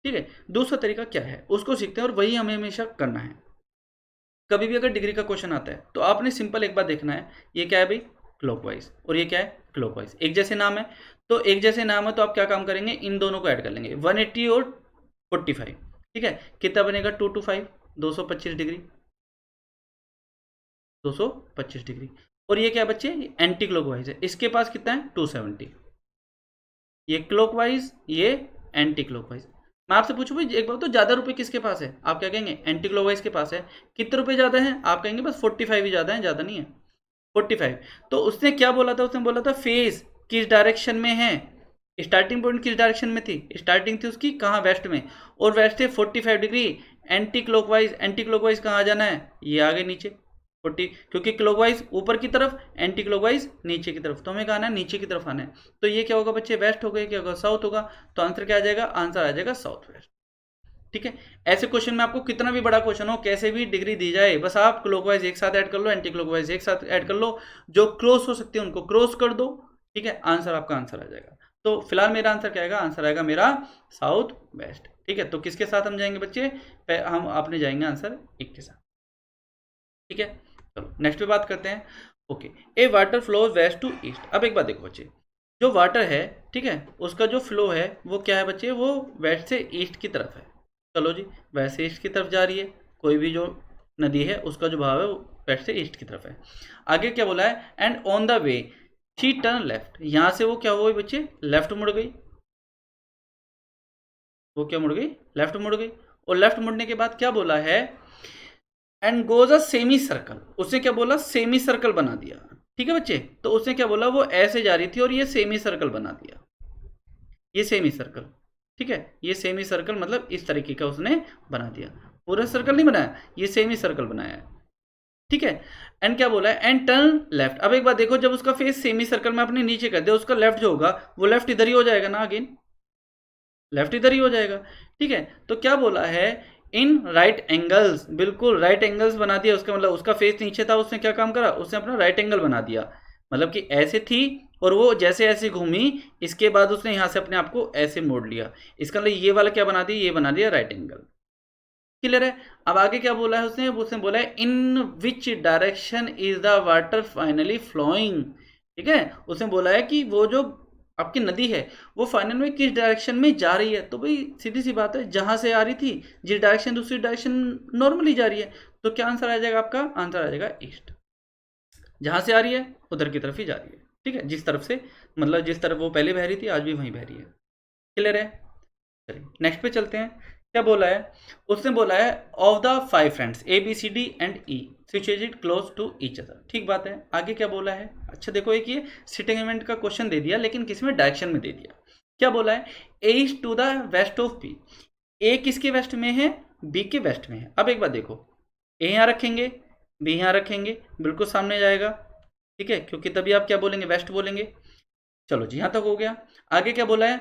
Speaker 1: ठीक है। दूसरा तरीका क्या है उसको सीखते हैं, और वही हमें हमेशा करना है। कभी भी अगर डिग्री का क्वेश्चन आता है तो आपने सिंपल एक बात देखना है, ये क्या है भाई क्लॉकवाइज, और ये क्या है क्लॉकवाइज, एक जैसे नाम है, तो एक जैसे नाम है तो आप क्या काम करेंगे, इन दोनों को ऐड कर लेंगे, 180 और 45। ठीक है, कितना बनेगा 2 to 5, 225 डिग्री, 225 डिग्री। और ये क्या है बच्चे, एंटी क्लॉकवाइज है, इसके पास कितना है 270, ये क्लॉकवाइज ये एंटी क्लॉकवाइज। मैं आपसे पूछूं भाई एक बार, तो ज्यादा रुपए किसके पास है, आप क्या कहेंगे एंटी क्लॉकवाइज के पास है। कितने रुपए ज्यादा हैं, आप कहेंगे बस 45 ही ज्यादा है, ज्यादा नहीं है 45। तो उसने क्या बोला था, उसने बोला था फेस किस डायरेक्शन में है, स्टार्टिंग पॉइंट किस डायरेक्शन में थी, स्टार्टिंग थी उसकी कहाँ, वेस्ट में, और वेस्ट थे 45 degree, anti clockwise, anti clockwise कहाँ आ जाना है, ये आगे नीचे 40, क्योंकि क्लॉकवाइज ऊपर की तरफ, एंटी क्लॉकवाइज नीचे की तरफ, तो हमें कहा है नीचे की तरफ आना है, तो ये क्या होगा बच्चे, वेस्ट हो गए, क्या होगा साउथ होगा, तो आंसर क्या आ जाएगा, आंसर आ जाएगा साउथ वेस्ट। ठीक है, ऐसे क्वेश्चन में आपको कितना भी बड़ा क्वेश्चन हो, कैसे भी डिग्री दी जाए, बस आप क्लॉकवाइज एक साथ ऐड कर लो, एंटी क्लॉकवाइज एक साथ ऐड कर लो, जो क्रॉस हो सकते हैं उनको क्रॉस कर दो, ठीक है, आंसर आपका आंसर आ जाएगा। तो फिलहाल मेरा आंसर क्या आएगा, आंसर आएगा मेरा साउथ वेस्ट। ठीक है, तो किसके साथ हम जाएंगे बच्चे, हम आपने जाएंगे आंसर एक के साथ। ठीक है, चलो नेक्स्ट पे बात करते हैं। Okay, a water flow west to east. अब एक बात देखो बच्चे, जो वाटर है, ठीक है, उसका जो फ्लो है वो क्या है बच्चे, वो वेस्ट से ईस्ट की तरफ है। चलो जी, वेस्ट से ईस्ट की तरफ जा रही है, कोई भी जो नदी है उसका जो भाव है वो वेस्ट से ईस्ट की तरफ है। आगे क्या बोला है, and on the way she turn left. यहां से वो क्या हुआ बच्चे, लेफ्ट मुड़ गई, वो क्या मुड़ गई, लेफ्ट मुड़ गई, और लेफ्ट मुड़ने के बाद क्या बोला है, and goes a semi circle. उसने क्या बोला, सेमी सर्कल बना दिया। ठीक है बच्चे, तो उसने क्या बोला, वो ऐसे जा रही थी और ये सेमी सर्कल बना दिया, ये सेमी सर्कल। ठीक है, ये सेमी सर्कल मतलब इस तरीके का उसने बना दिया, पूरा सर्कल नहीं बनाया, ये सेमी सर्कल बनाया है। ठीक है, एंड क्या बोला है, एंड टर्न लेफ्ट। अब एक बात देखो, जब उसका फेस सेमी सर्कल में अपने नीचे कर दिया, उसका लेफ्ट जो होगा वो लेफ्ट इधर ही हो जाएगा ना, अगेन लेफ्ट इधर ही हो जाएगा। ठीक है, तो क्या बोला है, इन राइट एंगल्स, बिल्कुल राइट एंगल्स बना दिया, उसका मतलब उसका फेस नीचे था, उसने क्या काम करा, उसने अपना राइट एंगल बना दिया, मतलब कि ऐसे थी और वो जैसे ऐसे घूमी, इसके बाद उसने यहाँ से अपने आप को ऐसे मोड़ लिया, इसका मतलब ये वाला क्या बना दिया, ये बना दिया राइट एंगल। क्लियर है। अब आगे क्या बोला है उसने, उसने बोला है in which direction is the water finally flowing. ठीक है, उसने बोला है कि वो जो आपकी नदी है वो फाइनल में किस डायरेक्शन में जा रही है, तो भाई सीधी सी बात है, जहां से आ रही थी जिस डायरेक्शन, दूसरी डायरेक्शन नॉर्मली जा रही है, तो क्या आंसर आ जाएगा आपका, आंसर आ जाएगा ईस्ट, जहां से आ रही है उधर की तरफ ही जा रही है। ठीक है, जिस तरफ से मतलब जिस तरफ वो पहले बह रही थी आज भी वहीं बह रही है। क्लियर है? चलिए नेक्स्ट पे चलते हैं। क्या बोला है? उसने बोला है of the 5 friends A B C D and E situated close to each other. ठीक बात है। आगे क्या बोला है? अच्छा देखो, एक ये सिटिंग इवेंट का क्वेश्चन दे दिया, लेकिन किसमें? डायरेक्शन में दे दिया। क्या बोला है? A is to the west of B. A किसके वेस्ट में है? बी के वेस्ट में है। अब एक बात देखो, ए यहाँ रखेंगे, बी यहाँ रखेंगे, बिल्कुल सामने जाएगा। ठीक है, क्योंकि तभी आप क्या बोलेंगे? वेस्ट बोलेंगे। चलो जी, यहाँ तक हो गया। आगे क्या बोला है?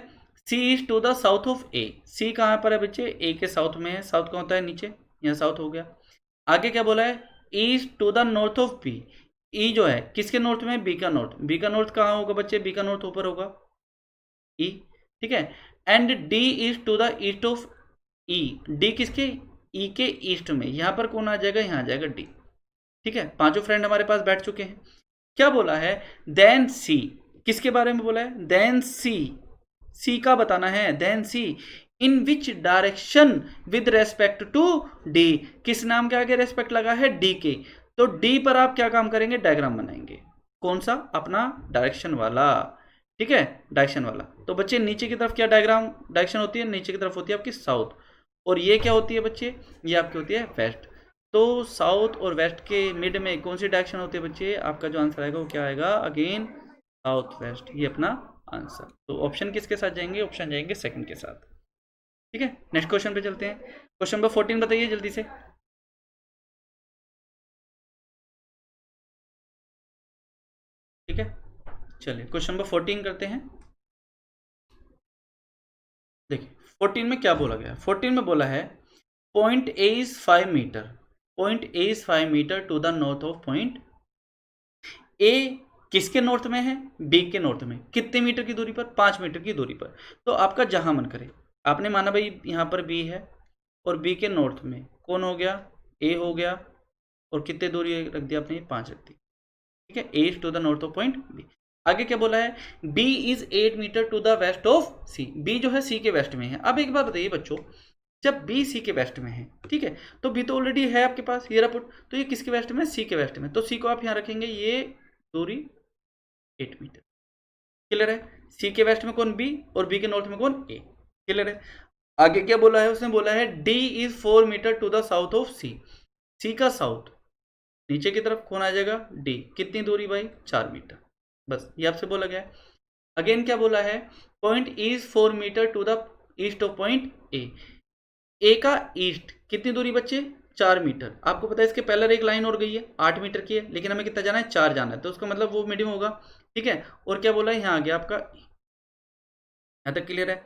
Speaker 1: C is to the south of A. C कहाँ पर है बच्चे? ए के साउथ में है। साउथ कौन होता है? नीचे, यहाँ साउथ हो गया। आगे क्या बोला है? E is to the north of B. E जो है किसके नॉर्थ में? बी का नॉर्थ। बी का नॉर्थ कहाँ होगा बच्चे? बी का नॉर्थ ऊपर होगा, ई। ठीक है। And D is to the east of E. D किसके? ई के ईस्ट में। यहां पर कौन आ जाएगा? यहाँ आ जाएगा डी। ठीक है, पांचों फ्रेंड हमारे पास बैठ चुके हैं। क्या बोला है? देन सी। किसके बारे में बोला है? देन सी। सी का बताना है। Then C in which direction with respect to D. किस नाम के आगे रेस्पेक्ट लगा है? डी के। तो डी पर आप क्या काम करेंगे? डायग्राम बनाएंगे। कौन सा? अपना डायरेक्शन वाला। ठीक है, डायरेक्शन वाला। तो बच्चे नीचे की तरफ क्या डायग्राम डायरेक्शन होती है? नीचे की तरफ होती है आपकी साउथ। और ये क्या होती है बच्चे? ये आपकी होती है वेस्ट। तो साउथ और वेस्ट के मिड में कौन सी डायरेक्शन होती है बच्चे? आपका जो आंसर आएगा वो क्या आएगा? Again south west. ये अपना आंसर। तो ऑप्शन किसके साथ जाएंगे? ऑप्शन जाएंगे सेकंड के साथ। ठीक है, नेक्स्ट क्वेश्चन पे चलते हैं। क्वेश्चन नंबर 14 बताइए जल्दी से। ठीक है, चलिए क्वेश्चन नंबर 14 करते हैं। देखिए 14 में क्या बोला गया? 14 में बोला है point A is 5 metre. Point A is 5 metre to the north of point A. किसके नॉर्थ में है? बी के नॉर्थ में। कितने मीटर की दूरी पर? 5 मीटर की दूरी पर। तो आपका जहां मन करे, आपने माना भाई यहां पर बी है और बी के नॉर्थ में कौन हो गया? ए हो गया। और कितने दूरी रख दिया आपने? 5 रख दी। ठीक है, A is to the north of point B. आगे क्या बोला है? B is 8 metre to the west of C. B जो है सी के वेस्ट में है। अब एक बात बताइए बच्चों, जब बी सी के वेस्ट में है, ठीक है, तो बी तो ऑलरेडी है आपके पास, ये रहा पुट। तो ये किसके वेस्ट में? सी के वेस्ट में। तो सी को आप यहाँ रखेंगे, ये दूरी 8 मीटर। क्लियर है? सी के वेस्ट में कौन? बी। और बी के नॉर्थ में कौन? ए। क्लियर है? आगे क्या बोला है? उसने बोला है D is 4 metre to the south of C. C का साउथ नीचे की तरफ कौन आ जाएगा? डी। कितनी दूरी भाई? 4 मीटर। बस ये आपसे बोला गया है। अगेन क्या बोला है? Point is 4 metre to the east of point A. A का ईस्ट कितनी दूरी बच्चे? 4 मीटर। आपको पता है इसके पहले एक लाइन और गई है 8 मीटर की है, लेकिन हमें कितना जाना है? 4 जाना है। तो उसका मतलब वो मीडियम होगा। ठीक है, और क्या बोला है? यहाँ आ गया आपका। यहाँ तक क्लियर है?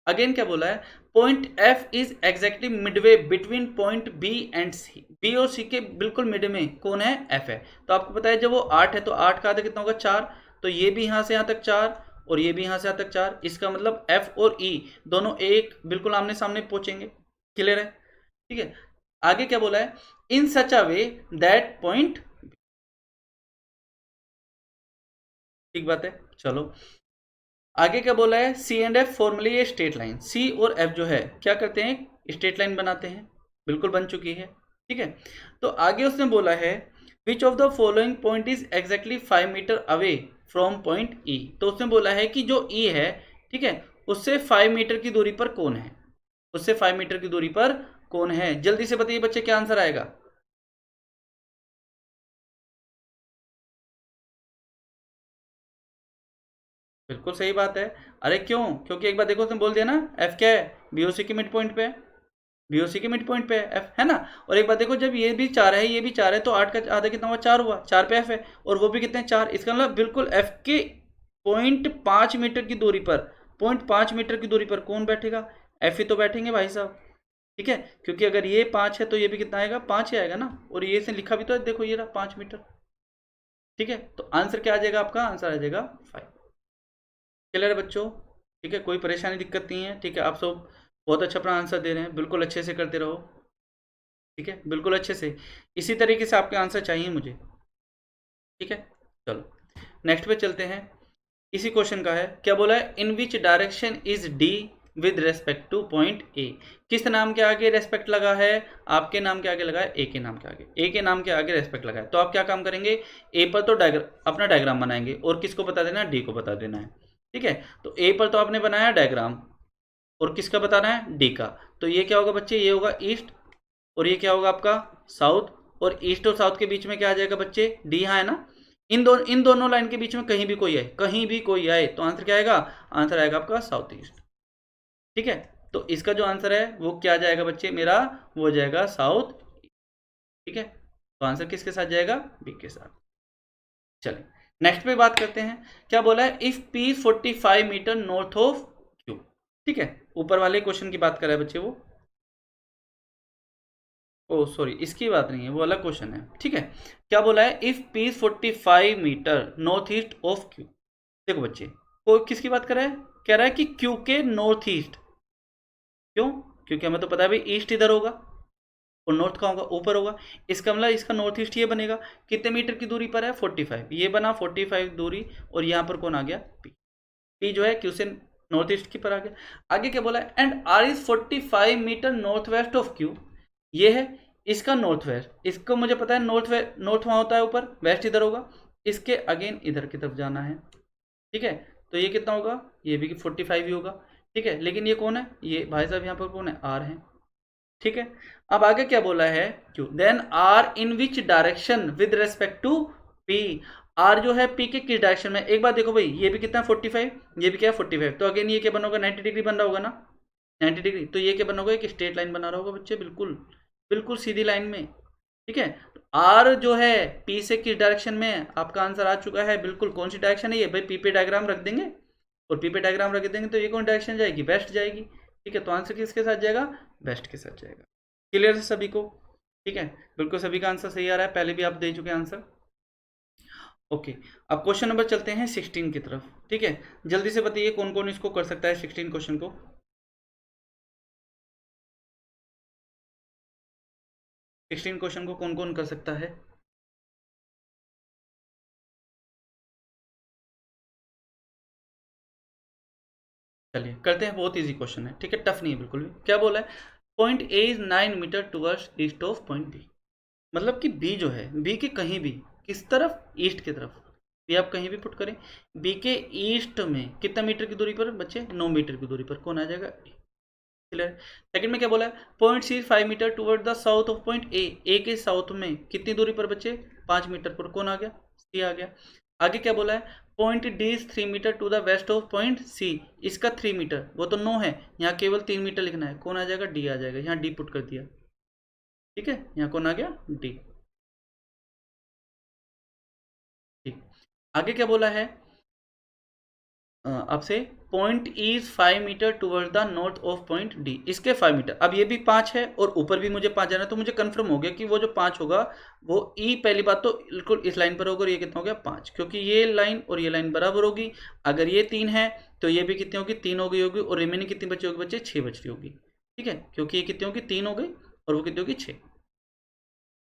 Speaker 1: अगेन क्या बोला है? Point F is exactly midway between point B and C. B और सी के बिल्कुल मिड में कौन है? एफ है। तो आपको पता है जब वो 8 है तो 8 का आधा कितना होगा? 4। तो ये भी यहाँ से यहाँ तक 4 और ये भी यहाँ से यहाँ तक 4। इसका मतलब एफ और ई दोनों एक बिल्कुल आमने सामने पहुंचेंगे। क्लियर है? ठीक है, आगे क्या बोला है? In such a way that point. ठीक बात है, चलो आगे क्या बोला है? C and F formally a straight line. सी और एफ जो है क्या करते हैं? स्ट्रेट लाइन बनाते हैं। बिल्कुल बन चुकी है। ठीक है, तो आगे उसने बोला है which of the following point is exactly 5 metre away from point E. तो उसने बोला है कि जो ई है, ठीक है, उससे 5 मीटर की दूरी पर कौन है? उससे 5 मीटर की दूरी पर कौन है? जल्दी से बताइए बच्चे, क्या आंसर आएगा? बिल्कुल सही बात है। अरे क्यों? क्योंकि एक बार देखो उसने बोल दिया ना, एफ क्या है? बीओसी के मिड पॉइंट पे है। बीओसी के मिड पॉइंट पे है एफ, है ना। और एक बात देखो, जब ये भी 4 है ये भी 4 है तो 8 का आधा कितना हुआ? 4 हुआ। 4 पे एफ है और वो भी कितने? 4। इसका मतलब बिल्कुल एफ के 0.5 मीटर की दूरी पर, 0.5 मीटर की दूरी पर कौन बैठेगा? एफ ही तो बैठेंगे भाई साहब। ठीक है, क्योंकि अगर ये 5 है तो ये भी कितना आएगा? 5 ही आएगा ना। और ये से लिखा भी तो है, देखो ये रहा 5 मीटर। ठीक है, तो आंसर क्या आ जाएगा आपका? आंसर आ जाएगा 5। क्लियर है बच्चों? ठीक है, कोई परेशानी दिक्कत नहीं है। ठीक है, आप सब बहुत अच्छा अपना आंसर दे रहे हैं, बिल्कुल अच्छे से करते रहो। ठीक है, बिल्कुल अच्छे से इसी तरीके से आपके आंसर चाहिए मुझे। ठीक है, चलो नेक्स्ट पे चलते हैं। इसी क्वेश्चन का है। क्या बोला है? In which direction is D with respect to point A. किस नाम के आगे रेस्पेक्ट लगा है? आपके नाम के आगे लगा है, ए के नाम के आगे, ए के नाम के आगे रेस्पेक्ट लगा है। तो आप क्या काम करेंगे, ए पर तो अपना डायग्राम बनाएंगे और किसको बता देना है, डी को बता देना है। ठीक है, तो ए पर तो आपने बनाया डायग्राम और किसका बताना है, डी का। तो ये क्या होगा बच्चे, ये होगा ईस्ट और ये क्या होगा आपका साउथ, और ईस्ट और साउथ के बीच में क्या आ जाएगा बच्चे, डी यहाँ है ना। इन दोनों लाइन के बीच में कहीं भी कोई आए, कहीं भी कोई आए तो आंसर क्या आएगा, आंसर आएगा आपका साउथ ईस्ट। ठीक है, तो इसका जो आंसर है वो क्या जाएगा बच्चे मेरा, वो जाएगा साउथ। ठीक है, तो आंसर किसके साथ जाएगा, बी के साथ। चलिए नेक्स्ट पे बात करते हैं, क्या बोला है, if P 45 metre north of Q. ठीक है, ऊपर वाले क्वेश्चन की बात कर रहा है बच्चे वो, ओ सॉरी इसकी बात नहीं है, वो अलग क्वेश्चन है। ठीक है, क्या बोला है, if P 45 metre north east of Q. देखो बच्चे, वो किसकी बात कर रहा है, कह रहा है कि क्यू के नॉर्थ ईस्ट। क्यों, क्योंकि हमें तो पता है भाई ईस्ट इधर होगा और नॉर्थ कहाँ होगा, ऊपर होगा। इसका मतलब इसका नॉर्थ ईस्ट ये बनेगा, कितने मीटर की दूरी पर है, 45। ये बना 45 दूरी, और यहाँ पर कौन आ गया, पी। पी जो है क्यू से नॉर्थ ईस्ट की पर आ गया। आगे क्या बोला है, and R is 45 metre north west of Q. ये है इसका नॉर्थ वेस्ट, इसको मुझे पता है नॉर्थ नॉर्थ वहाँ होता है ऊपर, वेस्ट इधर होगा, इसके अगेन इधर की तरफ जाना है। ठीक है, तो ये कितना होगा, ये भी 45 ही होगा। ठीक है, लेकिन ये कौन है, ये भाई साहब यहाँ पर कौन है, आर है। ठीक है, अब आगे क्या बोला है, Q then R in which direction with respect to P. R जो है पी के किस डायरेक्शन में, एक बात देखो भाई, ये भी कितना 45, ये भी क्या है 45, तो अगेन ये क्या बना होगा, 90 डिग्री बन रहा होगा ना, 90 डिग्री। तो ये क्या बना होगा, एक स्ट्रेट लाइन बना रहा होगा बच्चे, बिल्कुल बिल्कुल सीधी लाइन में। ठीक है, आर जो है पी से किस डायरेक्शन में है, आपका आंसर आ चुका है बिल्कुल। कौन सी डायरेक्शन है ये भाई, पी पे डायग्राम रख देंगे और पी पे डायग्राम रख देंगे तो ये कौन डायरेक्शन जाएगी, वेस्ट जाएगी। ठीक है, तो आंसर किसके साथ जाएगा, वेस्ट के साथ जाएगा। क्लियर है सभी को, ठीक है, बिल्कुल सभी का आंसर सही आ रहा है, पहले भी आप दे चुके आंसर। ओके, अब क्वेश्चन नंबर चलते हैं 16 की तरफ। ठीक है, जल्दी से बताइए कौन कौन इसको कर सकता है 16 क्वेश्चन को। 16 क्वेश्चन को कौन कौन कर सकता है, चलिए करते हैं, बहुत इजी क्वेश्चन है। ठीक है, टफ नहीं है बिल्कुल भी। क्या बोला है, point A is 9 metre towards east of point B. मतलब कि बी जो है, बी के कहीं भी किस तरफ, ईस्ट की तरफ। बी आप कहीं भी पुट करें, बी के ईस्ट में कितना मीटर की दूरी पर बच्चे, 9 मीटर की दूरी पर कौन आ जाएगा, क्लियर। सेकंड में क्या बोला है, point C 5 metre toward the south of point A. A के साउथ में कितनी दूरी पर बच्चे, 5 मीटर पर कौन आ गया, सी आ गया। आगे क्या बोला है, point D is 3 metre to the west of point C. इसका 3 मीटर, वो तो 9 है, यहाँ केवल 3 मीटर लिखना है, कौन आ जाएगा, डी आ जाएगा। यहाँ डी पुट कर दिया। ठीक है, यहाँ कौन आ गया, डी। ठीक, आगे क्या बोला है आपसे, point is 5 metre toward the north of point D. इसके 5 मीटर, अब ये भी 5 है और ऊपर भी मुझे 5 जाना है, तो मुझे कंफर्म हो गया कि वो जो 5 होगा वो ई, पहली बात तो बिल्कुल इस लाइन पर होगा, और ये कितना हो गया 5, क्योंकि ये लाइन और ये लाइन बराबर होगी। अगर ये 3 है तो ये भी कितनी होगी, 3 हो गई होगी, और रिमेनिंग कितनी बची होगी बच्चे, 6 बच रही होगी। ठीक है, क्योंकि ये कितनी होगी, 3 हो गई और वो कितनी होगी 6,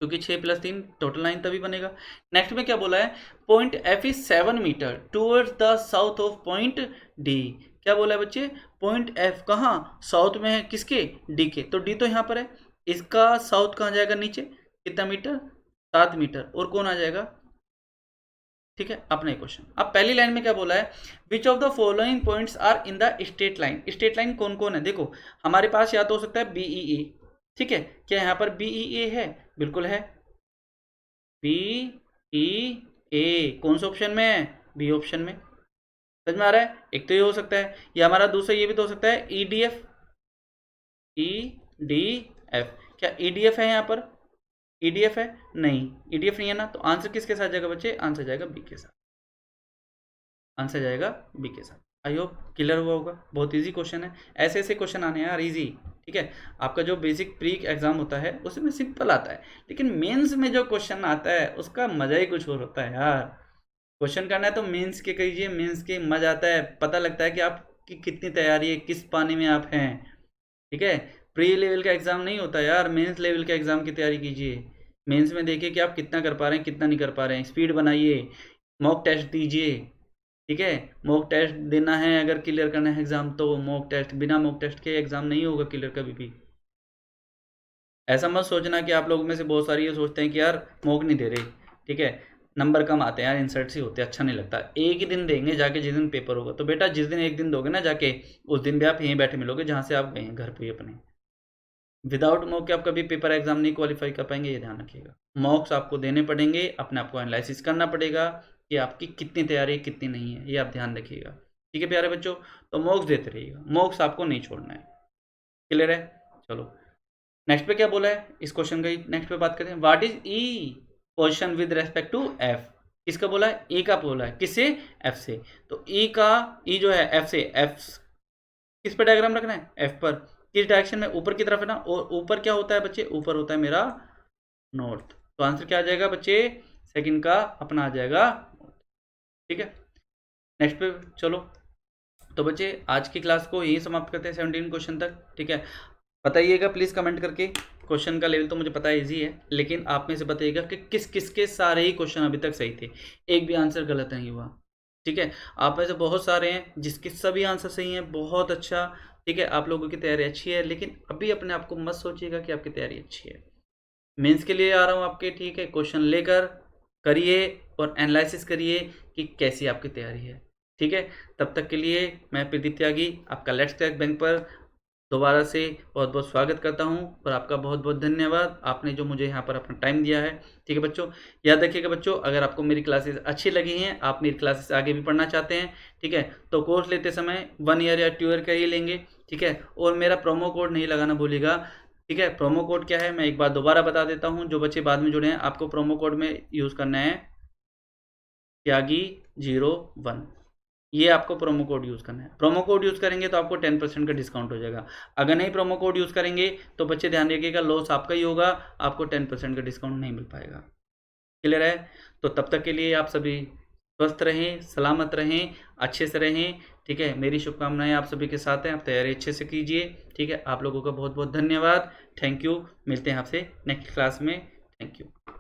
Speaker 1: क्योंकि 6 + 3 टोटल 9 तभी बनेगा। नेक्स्ट में क्या बोला है, point F is 7 metre towards the south of point D. क्या बोला है बच्चे, पॉइंट एफ कहाँ, साउथ में है, किसके, डी के। तो डी तो यहाँ पर है, इसका साउथ कहाँ जाएगा, नीचे कितना मीटर, 7 मीटर, और कौन आ जाएगा। ठीक है, अपना क्वेश्चन। अब पहली लाइन में क्या बोला है, which of the following points are in the straight line. Straight line कौन कौन है, देखो हमारे पास या तो हो सकता है बीई ए। ठीक है, क्या यहाँ पर बीई ए है, बिल्कुल है, बी ई ए कौन से ऑप्शन में है, बी ऑप्शन में। समझ में आ रहा है, एक तो ये हो सकता है, या हमारा दूसरा ये भी तो हो सकता है, E D F, E D F. क्या ई डी एफ है यहाँ पर, ई डी एफ है, नहीं ई डी एफ नहीं है ना, तो आंसर किसके साथ जाएगा बच्चे, आंसर जाएगा बी के साथ, आंसर जाएगा बी के साथ। आई होप क्लियर हुआ होगा, बहुत इजी क्वेश्चन है, ऐसे ऐसे क्वेश्चन आने हैं यार इजी। ठीक है, आपका जो बेसिक प्री एग्जाम होता है उसमें सिंपल आता है, लेकिन मेंस में जो क्वेश्चन आता है उसका मजा ही कुछ और होता है यार। क्वेश्चन करना है तो मेंस के कीजिए, मेंस के मजा आता है, पता लगता है कि आपकी कितनी तैयारी है, किस पानी में आप हैं। ठीक है, प्री लेवल का एग्जाम नहीं होता यार, मेंस लेवल के एग्जाम की तैयारी कीजिए। मेंस में देखिए कि आप कितना कर पा रहे हैं, कितना नहीं कर पा रहे हैं, स्पीड बनाइए, मॉक टेस्ट दीजिए। ठीक है। मॉक टेस्ट देना है, अगर क्लियर करना है एग्जाम, तो मॉक टेस्ट, बिना मॉक टेस्ट के एग्जाम नहीं होगा क्लियर कभी भी। ऐसा मत सोचना कि आप लोगों में से बहुत सारे ये सोचते हैं कि यार मॉक नहीं दे रहे, ठीक है, नंबर कम आते हैं यार, इंसर्ट ही होते हैं, अच्छा नहीं लगता। एक ही दिन देंगे जाके जिस दिन पेपर होगा। तो बेटा जिस दिन एक दिन दोगे ना जाके, उस दिन भी आप यहीं बैठे मिलोगे जहाँ से आप गए हैं, घर पे ही अपने। विदाउट मॉक के आप कभी पेपर एग्जाम नहीं क्वालिफाई कर पाएंगे, ये ध्यान रखिएगा। मॉक्स आपको देने पड़ेंगे, अपने आप को एनालिसिस करना पड़ेगा कि आपकी कितनी तैयारी है कितनी नहीं है, ये आप ध्यान रखिएगा। ठीक है प्यारे बच्चों, तो मॉक्स देते रहिएगा, मॉक्स आपको नहीं छोड़ना है। क्लियर है? चलो नेक्स्ट पे क्या बोला है, इस क्वेश्चन का नेक्स्ट पे बात करते हैं। What is E position with respect to F. किसका बोला है? ई का बोला है। किससे? एफ से। तो ई का, ई जो है एफ से, एफ किस पर डायग्राम रखना है? एफ पर। किस डायरेक्शन में? ऊपर की तरफ है ना, और ऊपर क्या होता है बच्चे? ऊपर होता है मेरा नॉर्थ। तो आंसर क्या आ जाएगा बच्चे? सेकंड का अपना आ जाएगा। ठीक है, नेक्स्ट पे चलो। तो बच्चे आज की क्लास को यही समाप्त करते हैं 17 क्वेश्चन तक। ठीक है, बताइएगा प्लीज़ कमेंट करके। क्वेश्चन का लेवल तो मुझे पता है इजी है, लेकिन आप में से बताइएगा कि किस किस के सारे ही क्वेश्चन अभी तक सही थे, एक भी आंसर गलत नहीं हुआ। ठीक है, आप में से बहुत सारे हैं जिसके सभी आंसर सही हैं, बहुत अच्छा। ठीक है, आप लोगों की तैयारी अच्छी है, लेकिन अभी अपने आप को मत सोचिएगा कि आपकी तैयारी अच्छी है। मेंस के लिए आ रहा हूँ आपके, ठीक है, क्वेश्चन लेकर करिए और एनालिसिस करिए कि कैसी आपकी तैयारी है। ठीक है, तब तक के लिए मैं प्रदीप त्यागी आपका लेट्स क्रैक बैंक पर दोबारा से बहुत बहुत स्वागत करता हूं, और आपका बहुत बहुत धन्यवाद, आपने जो मुझे यहाँ पर अपना टाइम दिया है। ठीक है बच्चों, याद रखिएगा बच्चों, अगर आपको मेरी क्लासेस अच्छी लगी हैं, आप मेरी क्लासेस आगे भी पढ़ना चाहते हैं, ठीक है, तो कोर्स लेते समय 1 ईयर या 2 ईयर का ही लेंगे। ठीक है, और मेरा प्रोमो कोड नहीं लगाना भूलिएगा। ठीक है, प्रोमो कोड क्या है मैं एक बार दोबारा बता देता हूँ, जो बच्चे बाद में जुड़े हैं, आपको प्रोमो कोड में यूज़ करना है त्यागी01। ये आपको प्रोमो कोड यूज़ करना है। प्रोमो कोड यूज़ करेंगे तो आपको 10% का डिस्काउंट हो जाएगा। अगर नहीं प्रोमो कोड यूज़ करेंगे तो बच्चे ध्यान रखिएगा, लॉस आपका ही होगा, आपको 10% का डिस्काउंट नहीं मिल पाएगा। क्लियर है? तो तब तक के लिए आप सभी स्वस्थ रहें, सलामत रहें, अच्छे से रहें। ठीक है, मेरी शुभकामनाएं आप सभी के साथ हैं, आप तैयारी अच्छे से कीजिए। ठीक है, आप लोगों का बहुत बहुत धन्यवाद, थैंक यू। मिलते हैं आपसे नेक्स्ट क्लास में, थैंक यू।